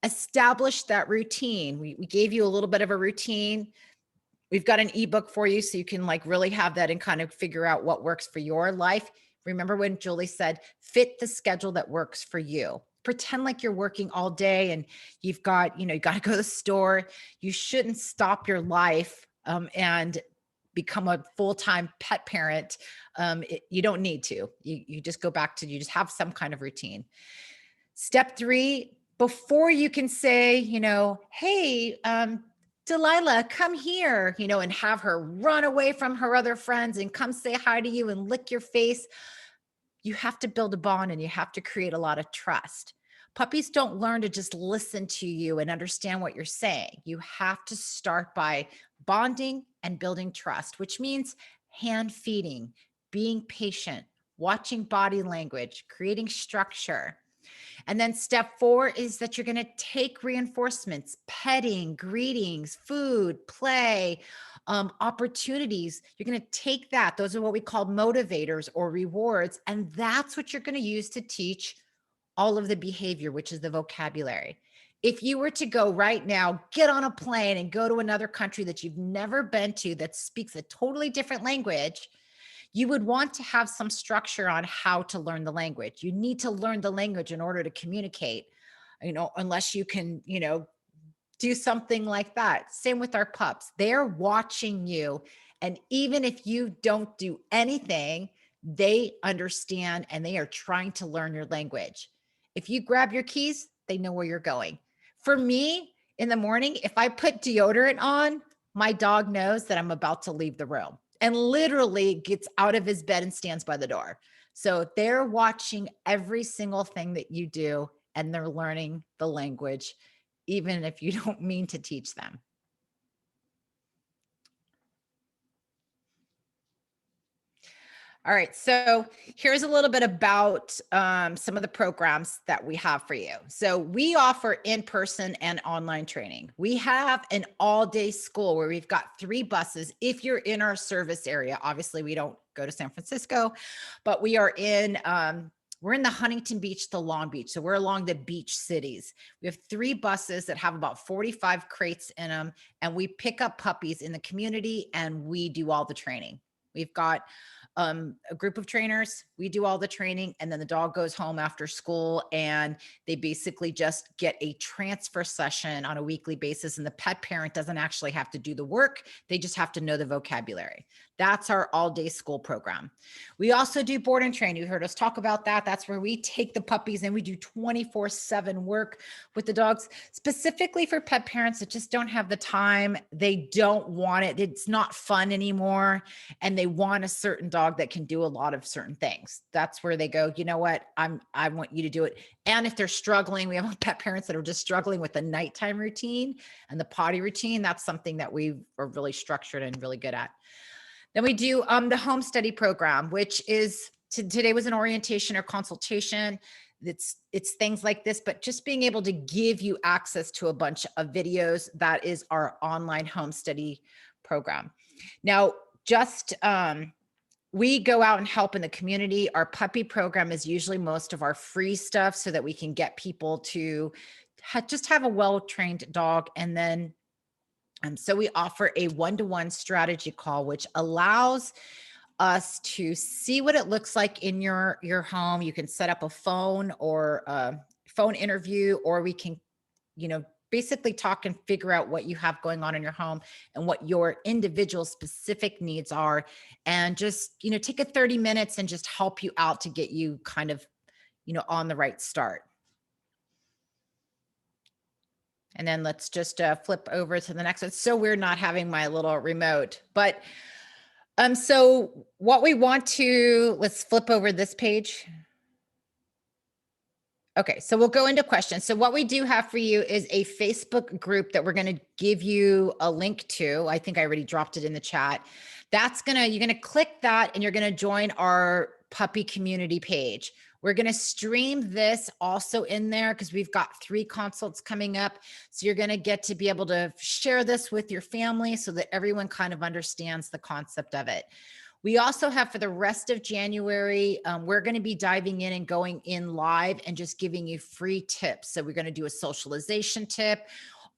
Establish that routine. We gave you a little bit of a routine. We've got an ebook for you so you can like really have that and kind of figure out what works for your life. Remember when Julie said, fit the schedule that works for you. Pretend like you're working all day and you got to go to the store. You shouldn't stop your life and become a full-time pet parent. You don't need to. You just go back to, you just have some kind of routine. Step 3, before you can say, hey, Delilah, come here, and have her run away from her other friends and come say hi to you and lick your face. You have to build a bond and you have to create a lot of trust. Puppies don't learn to just listen to you and understand what you're saying. You have to start by bonding and building trust, which means hand feeding, being patient, watching body language, creating structure. And then step 4 is that you're going to take reinforcements, petting, greetings, food, play, opportunities. You're going to take that. Those are what we call motivators or rewards. And that's what you're going to use to teach all of the behavior, which is the vocabulary. If you were to go right now, get on a plane and go to another country that you've never been to that speaks a totally different language, you would want to have some structure on how to learn the language. You need to learn the language in order to communicate, unless you can, do something like that. Same with our pups. They're watching you. And even if you don't do anything, they understand and they are trying to learn your language. If you grab your keys, they know where you're going. For me, in the morning, if I put deodorant on, my dog knows that I'm about to leave the room and literally gets out of his bed and stands by the door. So they're watching every single thing that you do and they're learning the language, even if you don't mean to teach them. All right, so here's a little bit about some of the programs that we have for you. So we offer in-person and online training. We have an all-day school where we've got 3 buses. If you're in our service area, obviously we don't go to San Francisco, but we are in, we're in the Huntington Beach to Long Beach. So we're along the beach cities. We have 3 buses that have about 45 crates in them, and we pick up puppies in the community and we do all the training. We've got a group of trainers, we do all the training, and then the dog goes home after school and they basically just get a transfer session on a weekly basis. And the pet parent doesn't actually have to do the work. They just have to know the vocabulary. That's our all-day school program. We also do board and train. You heard us talk about that. That's where we take the puppies and we do 24/7 work with the dogs, specifically for pet parents that just don't have the time. They don't want it. It's not fun anymore. And they want a certain dog that can do a lot of certain things. That's where they go, you know what, I want you to do it. And if they're struggling, we have pet parents that are just struggling with the nighttime routine and the potty routine. That's something that we are really structured and really good at. Then we do the home study program, which is today was an orientation or consultation. It's things like this, but just being able to give you access to a bunch of videos. That is our online home study program. Now, just we go out and help in the community. Our puppy program is usually most of our free stuff so that we can get people to just have a well-trained dog. And then, so we offer a one-to-one strategy call, which allows us to see what it looks like in your home. You can set up a phone or a phone interview, or we can, basically talk and figure out what you have going on in your home and what your individual specific needs are. And just, take a 30 minutes and just help you out to get you kind of, on the right start. And then let's just flip over to the next one. It's so weird not having my little remote, but so what we want to, let's flip over this page. Okay, so we'll go into questions. So what we do have for you is a Facebook group that we're going to give you a link to. I think I already dropped it in the chat. You're going to click that and you're going to join our puppy community page. We're going to stream this also in there because we've got 3 consults coming up. So you're going to get to be able to share this with your family so that everyone kind of understands the concept of it. We also have for the rest of January, we're going to be diving in and going in live and just giving you free tips. So we're going to do a socialization tip.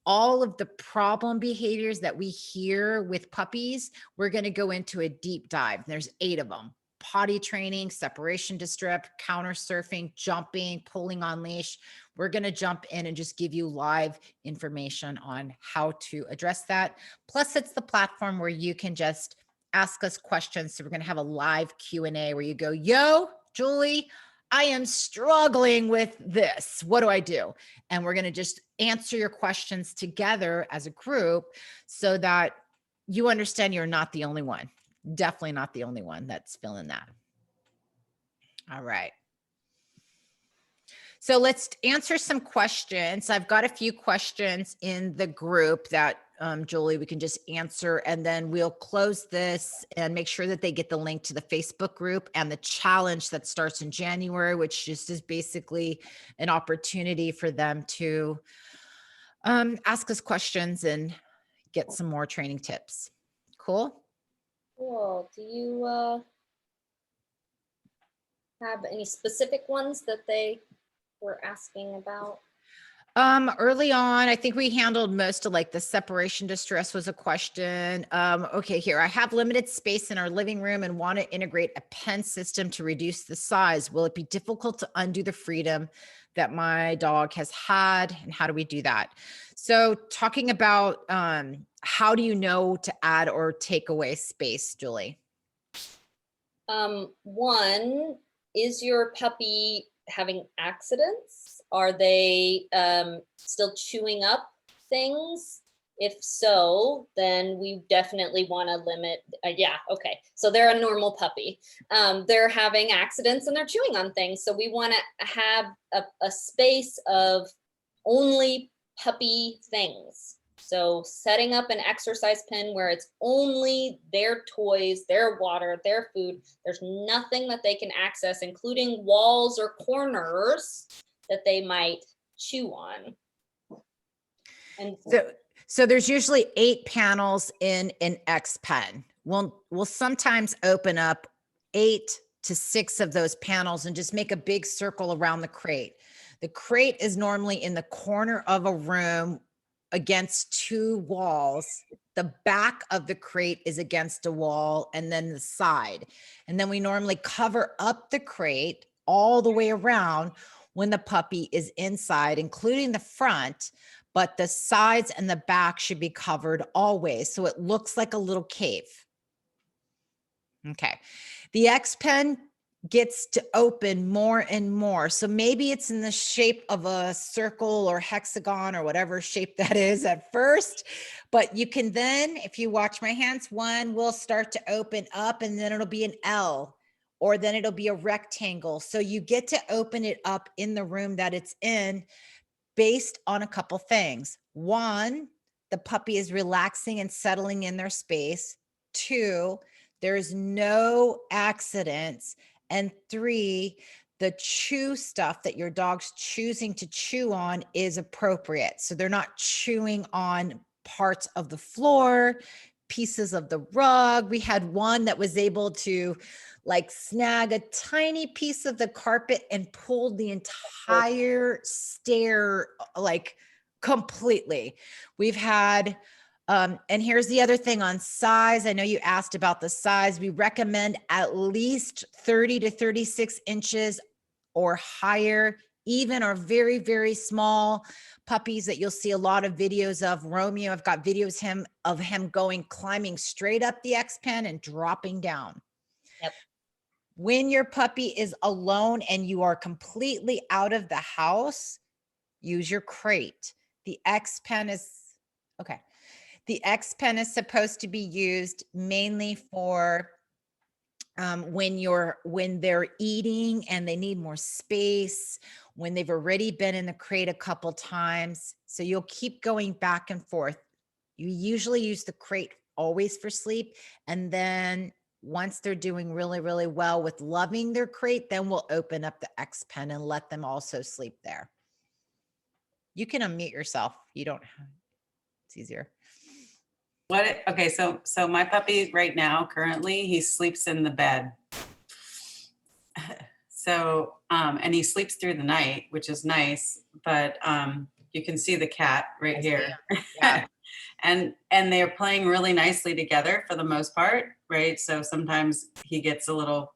All of the problem behaviors that we hear with puppies, we're going to go into a deep dive. There's 8 of them. Potty training, separation to strip, counter surfing, jumping, pulling on leash. We're going to jump in and just give you live information on how to address that. Plus, it's the platform where you can just ask us questions. So we're going to have a live Q&A where you go, yo, Julie, I am struggling with this. What do I do? And we're going to just answer your questions together as a group so that you understand you're not the only one. Definitely not the only one that's feeling that. All right. So let's answer some questions. I've got a few questions in the group that Julie, we can just answer, and then we'll close this and make sure that they get the link to the Facebook group and the challenge that starts in January, which just is basically an opportunity for them to ask us questions and get some more training tips. Cool. Cool. Do you have any specific ones that they were asking about? Early on, I think we handled most of like the separation distress was a question. Okay, here, I have limited space in our living room and want to integrate a pen system to reduce the size. Will it be difficult to undo the freedom that my dog has had? And how do we do that? So talking about how do you know to add or take away space, Julie? One, is your puppy having accidents? Are they still chewing up things? If so, then we definitely want to limit. Yeah, okay. So they're a normal puppy. They're having accidents and they're chewing on things. So we want to have a space of only puppy things. So setting up an exercise pen where it's only their toys, their water, their food. There's nothing that they can access, including walls or corners that they might chew on. And So there's usually 8 panels in an X pen. We'll sometimes open up 8 to 6 of those panels and just make a big circle around the crate. The crate is normally in the corner of a room against 2 walls. The back of the crate is against a wall, and then the side. And then we normally cover up the crate all the way around when the puppy is inside, including the front, but the sides and the back should be covered always. So it looks like a little cave. Okay. The X pen gets to open more and more. So maybe it's in the shape of a circle or hexagon or whatever shape that is at first, but you can then, if you watch my hands, one will start to open up and then it'll be an L, or then it'll be a rectangle. So you get to open it up in the room that it's in based on a couple things. 1, the puppy is relaxing and settling in their space. 2, there's no accidents. And 3, the chew stuff that your dog's choosing to chew on is appropriate. So they're not chewing on parts of the floor, pieces of the rug. We had one that was able to like snag a tiny piece of the carpet and pulled the entire stair like completely. We've had, and here's the other thing on size. I know you asked about the size. We recommend at least 30 to 36 inches or higher. Even our very, very small puppies that you'll see a lot of videos of. Romeo, I've got videos of him climbing straight up the X pen and dropping down. Yep. When your puppy is alone and you are completely out of the house, use your crate. The X pen is, okay. The X pen is supposed to be used mainly for when they're eating and they need more space, when they've already been in the crate a couple times. So you'll keep going back and forth. You usually use the crate always for sleep. And then once they're doing really, really well with loving their crate, then we'll open up the X pen and let them also sleep there. You can unmute yourself. You don't have, it's easier. Okay, so my puppy right now, currently, he sleeps in the bed. So, and he sleeps through the night, which is nice, but you can see the cat right here. Yeah. and they're playing really nicely together for the most part, right? So sometimes he gets a little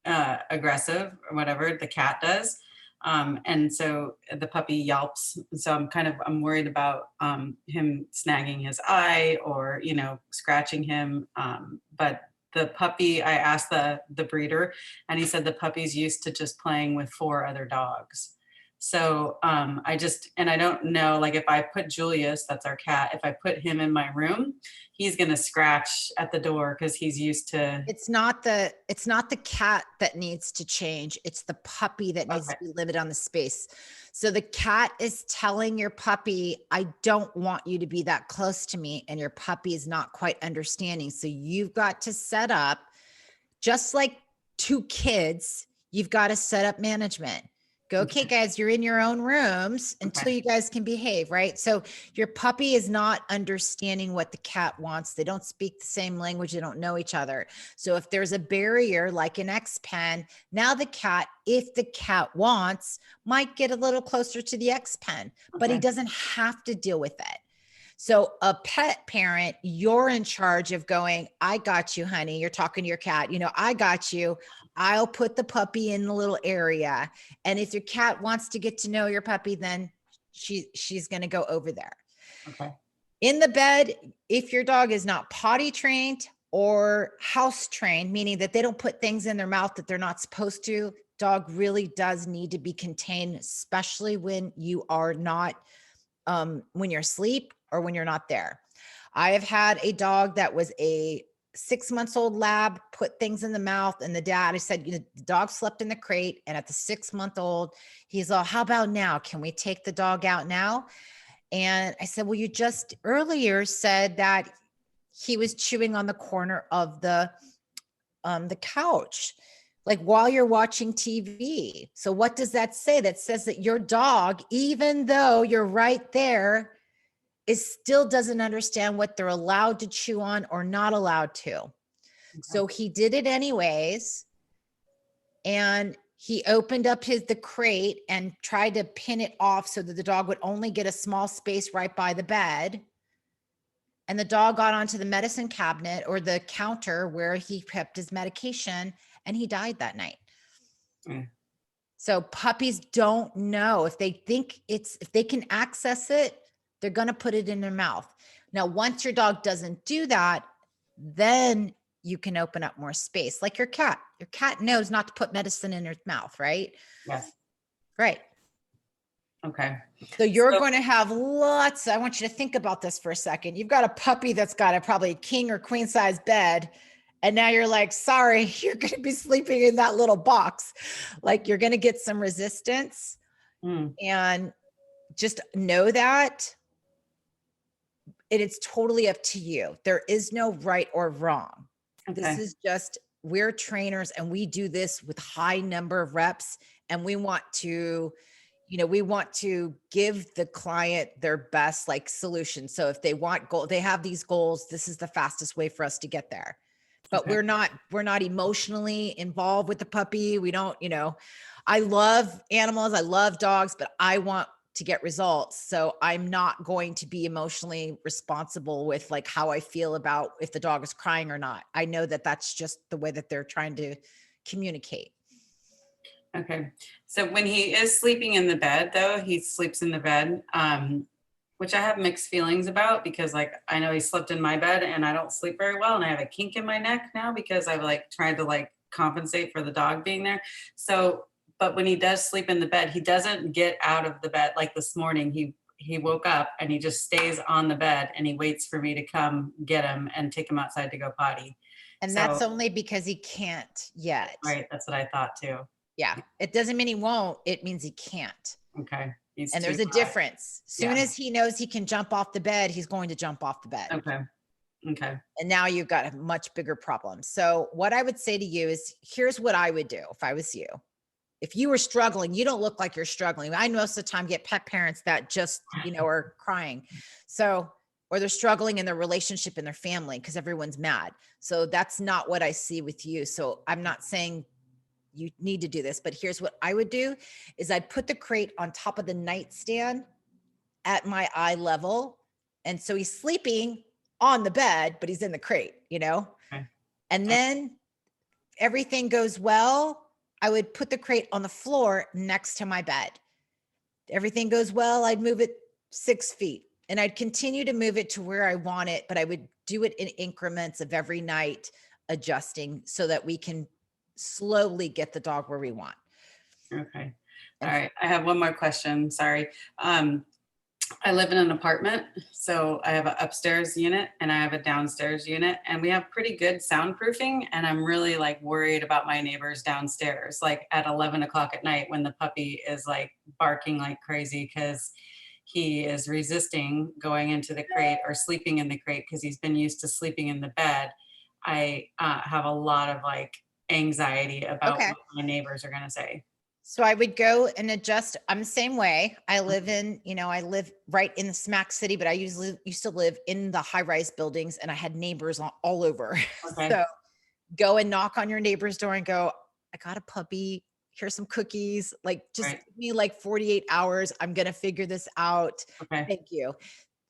aggressive or whatever, the cat does. And so the puppy yelps. So I'm worried about him snagging his eye or, scratching him. But the puppy, I asked the breeder, and he said the puppy's used to just playing with 4 other dogs. So I don't know, like if I put Julius, that's our cat, if I put him in my room, he's going to scratch at the door because he's used to. It's not the cat that needs to change. It's the puppy that needs to be limited on the space. So the cat is telling your puppy, I don't want you to be that close to me. And your puppy is not quite understanding. So you've got to set up, just like 2 kids, you've got to set up management. Go, okay, guys, you're in your own rooms until you guys can behave, right? So your puppy is not understanding what the cat wants. They don't speak the same language. They don't know each other. So if there's a barrier like an X pen, now the cat, if the cat wants, might get a little closer to the X pen, but he doesn't have to deal with it. So a pet parent, you're in charge of going, I got you, honey. You're talking to your cat, I got you. I'll put the puppy in the little area. And if your cat wants to get to know your puppy, then she's going to go over there. Okay. In the bed, if your dog is not potty trained or house trained, meaning that they don't put things in their mouth that they're not supposed to, dog really does need to be contained, especially when you are not, when you're asleep or when you're not there. I have had a dog that was a 6 months old lab, put things in the mouth, and the dad, I said, you know, the dog slept in the crate, and at the 6 month old, he's all, how about now? Can we take the dog out now? And I said, well, you just earlier said that he was chewing on the corner of the couch, like while you're watching TV. So what does that say? That says that your dog, even though you're right there, is still doesn't understand what they're allowed to chew on or not allowed to. So he did it anyways. And he opened up the crate and tried to pin it off so that the dog would only get a small space right by the bed. And the dog got onto the medicine cabinet or the counter where he kept his medication, and he died that night. Mm. So puppies don't know. If they think if they can access it, they're going to put it in their mouth. Now, once your dog doesn't do that, then you can open up more space. Like your cat. Your cat knows not to put medicine in her mouth, right? Yes. Right. Okay. So you're going to have lots. I want you to think about this for a second. You've got a puppy that's got a probably king or queen size bed. And now you're like, sorry, you're going to be sleeping in that little box. Like you're going to get some resistance. And just know that it's totally up to you. There is no right or wrong. Okay. This is just, we're trainers and we do this with high number of reps, and we want to, you know, we want to give the client their best like solution. So if they want they have these goals, this is the fastest way for us to get there. But Okay. we're not emotionally involved with the puppy. We don't, you know, I love animals. I love dogs, but I want to get results. So I'm not going to be emotionally responsible with like how I feel about if the dog is crying or not. I know that that's just the way that they're trying to communicate. Okay. So when he is sleeping in the bed, though, he sleeps in the bed, which I have mixed feelings about, because like, I know he slept in my bed and I don't sleep very well. And I have a kink in my neck now because I've like tried to like compensate for the dog being there. So, but when he does sleep in the bed, he doesn't get out of the bed. Like this morning, he woke up and he just stays on the bed and he waits for me to come get him and take him outside to go potty. And So, that's only because he can't yet. right. That's what I thought too. Yeah. It doesn't mean he won't. It means he can't. Okay. And there's a high. difference. Soon Yeah. as he knows he can jump off the bed, he's going to jump off the bed. Okay. Okay. And now you've got a much bigger problem. So what I would say to you is, here's what I would do if I was you. If you were struggling, you don't look like you're struggling. I most of the time get pet parents that just, you know, are crying. So, or they're struggling in their relationship in their family because everyone's mad. So that's not what I see with you. So I'm not saying you need to do this, but here's what I would do is I'd put the crate on top of the nightstand at my eye level. And so he's sleeping on the bed, but he's in the crate, you know? Okay. And then everything goes well, I would put the crate on the floor next to my bed. Everything goes well, I'd move it 6 feet and I'd continue to move it to where I want it, but I would do it in increments of every night, adjusting so that we can slowly get the dog where we want. Okay. All right. I have one more question. Sorry. I live in an apartment, so I have an upstairs unit and I have a downstairs unit, and we have pretty good soundproofing. And I'm really like worried about my neighbors downstairs, like at 11 o'clock at night when the puppy is like barking like crazy because he is resisting going into the crate or sleeping in the crate because he's been used to sleeping in the bed. I have a lot of like anxiety about what my neighbors are going to say. So I would go and adjust. I'm the same way. I live in, you know, I live right in the smack city, but I usually used to live in the high rise buildings and I had neighbors all over. Okay. So go and knock on your neighbor's door and go, I got a puppy. Here's some cookies. Like just give me like 48 hours. I'm going to figure this out. Okay. Thank you.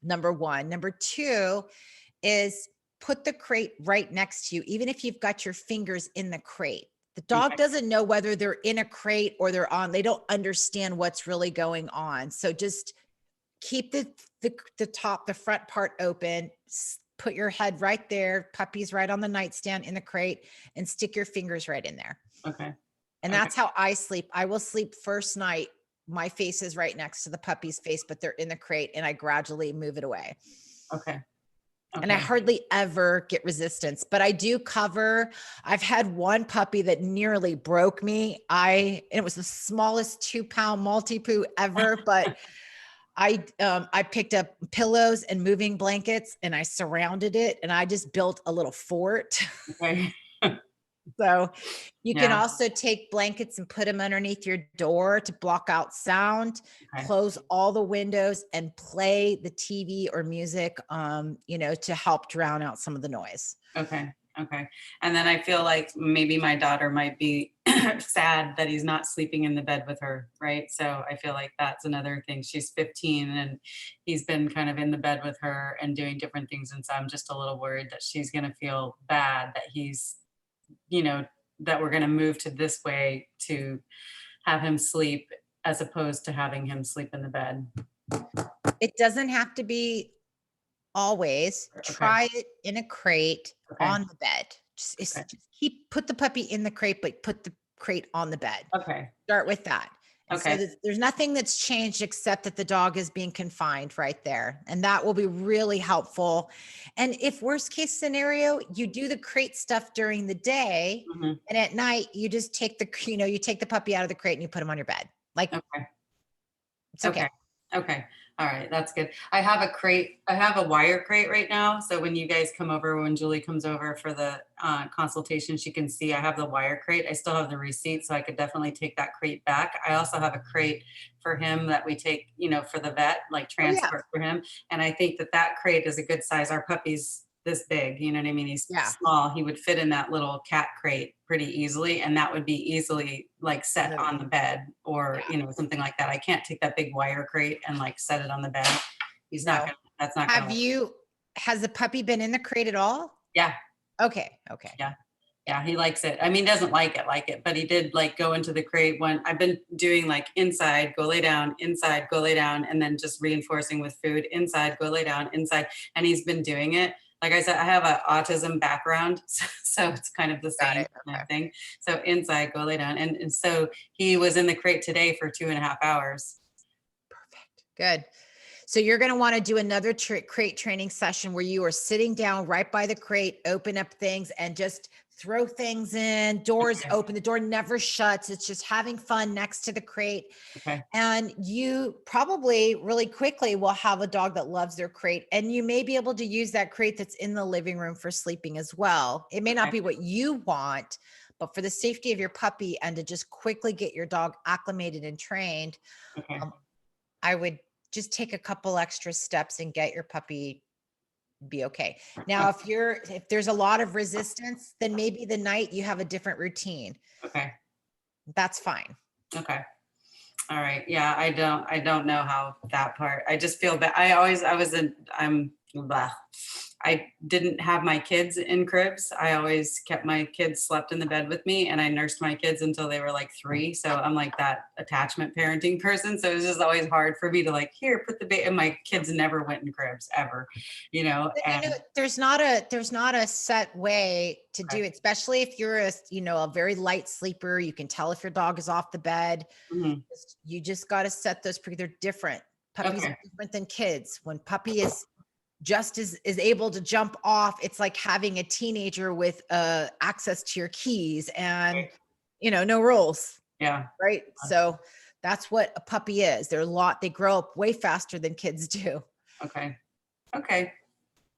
Number one. Number two is put the crate right next to you, even if you've got your fingers in the crate. The dog doesn't know whether they're in a crate or they're on. They don't understand what's really going on. So just keep the front part open, put your head right there, puppies right on the nightstand in the crate, and stick your fingers right in there. Okay. And Okay. that's how I sleep. I will sleep first night. My face is right next to the puppy's face, but they're in the crate and I gradually move it away. Okay. And I hardly ever get resistance, but I do cover. I've had one puppy that nearly broke me. And it was the smallest 2-pound multi-poo ever, but I picked up pillows and moving blankets and I surrounded it and I just built a little fort. Okay. So you can Yeah. also take blankets and put them underneath your door to block out sound, Okay. close all the windows and play the TV or music, to help drown out some of the noise. Okay. Okay. And then I feel like maybe my daughter might be sad that he's not sleeping in the bed with her, right? So I feel like that's another thing. She's 15 and he's been kind of in the bed with her and doing different things. And so I'm just a little worried that she's going to feel bad that he's, that we're going to move to this way to have him sleep as opposed to having him sleep in the bed. It doesn't have to be always. Okay. Try it in a crate Okay. on the bed. Just put the puppy in the crate, but put the crate on the bed. Okay. Start with that. And Okay. so there's nothing that's changed except that the dog is being confined right there. And that will be really helpful. And if worst case scenario, you do the crate stuff during the day Mhm. and at night you just take you take the puppy out of the crate and you put him on your bed. Like, Okay. it's okay. Okay. All right. That's good. I have a wire crate right now. So when you guys come over, when Julie comes over for the consultation, she can see I have the wire crate. I still have the receipt, so I could definitely take that crate back. I also have a crate for him that we take, for the vet, like transport for him. And I think that crate is a good size. Our puppy's this big, you know what I mean? He's small. He would fit in that little cat crate pretty easily. And that would be easily like set on the bed or, something like that. I can't take that big wire crate and like set it on the bed. He's not gonna, that's not gonna Has the puppy been in the crate at all? Yeah. Okay. Yeah, he likes it. I mean, doesn't like it, but he did like go into the crate when I've been doing like inside, go lay down, inside, go lay down, and then just reinforcing with food, inside, go lay down, inside. And he's been doing it. Like I said, I have an autism background, so it's kind of the same kind of thing. So inside, go lay down. And so he was in the crate today for 2.5 hours. Perfect. Good. So you're going to want to do another crate training session where you are sitting down right by the crate, open up things and just throw things in, doors open, the door never shuts. It's just having fun next to the crate. Okay. And you probably really quickly will have a dog that loves their crate. And you may be able to use that crate that's in the living room for sleeping as well. It may not be what you want, but for the safety of your puppy and to just quickly get your dog acclimated and trained, I would just take a couple extra steps and get your puppy be okay. Now, if there's a lot of resistance, then maybe the night you have a different routine. Okay. That's fine. Okay. All right. Yeah. I don't know how that part, I just feel bad. I didn't have my kids in cribs. I always kept my kids slept in the bed with me and I nursed my kids until they were like 3. So I'm like that attachment parenting person. So it was just always hard for me to like, here, put the baby. And my kids never went in cribs ever, and there's not a set way to do it, especially if you're a very light sleeper. You can tell if your dog is off the bed. You just got to set those, they're different. Puppies are different than kids. When puppy is just is able to jump off, it's like having a teenager with access to your keys and no rules. Right. So that's what a puppy is. They grow up way faster than kids do. Okay.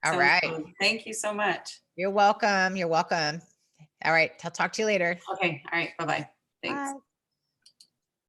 All right. Good. Thank you so much. You're welcome. All right, I'll talk to you later. Okay. All right. Bye-bye. Thanks. Bye.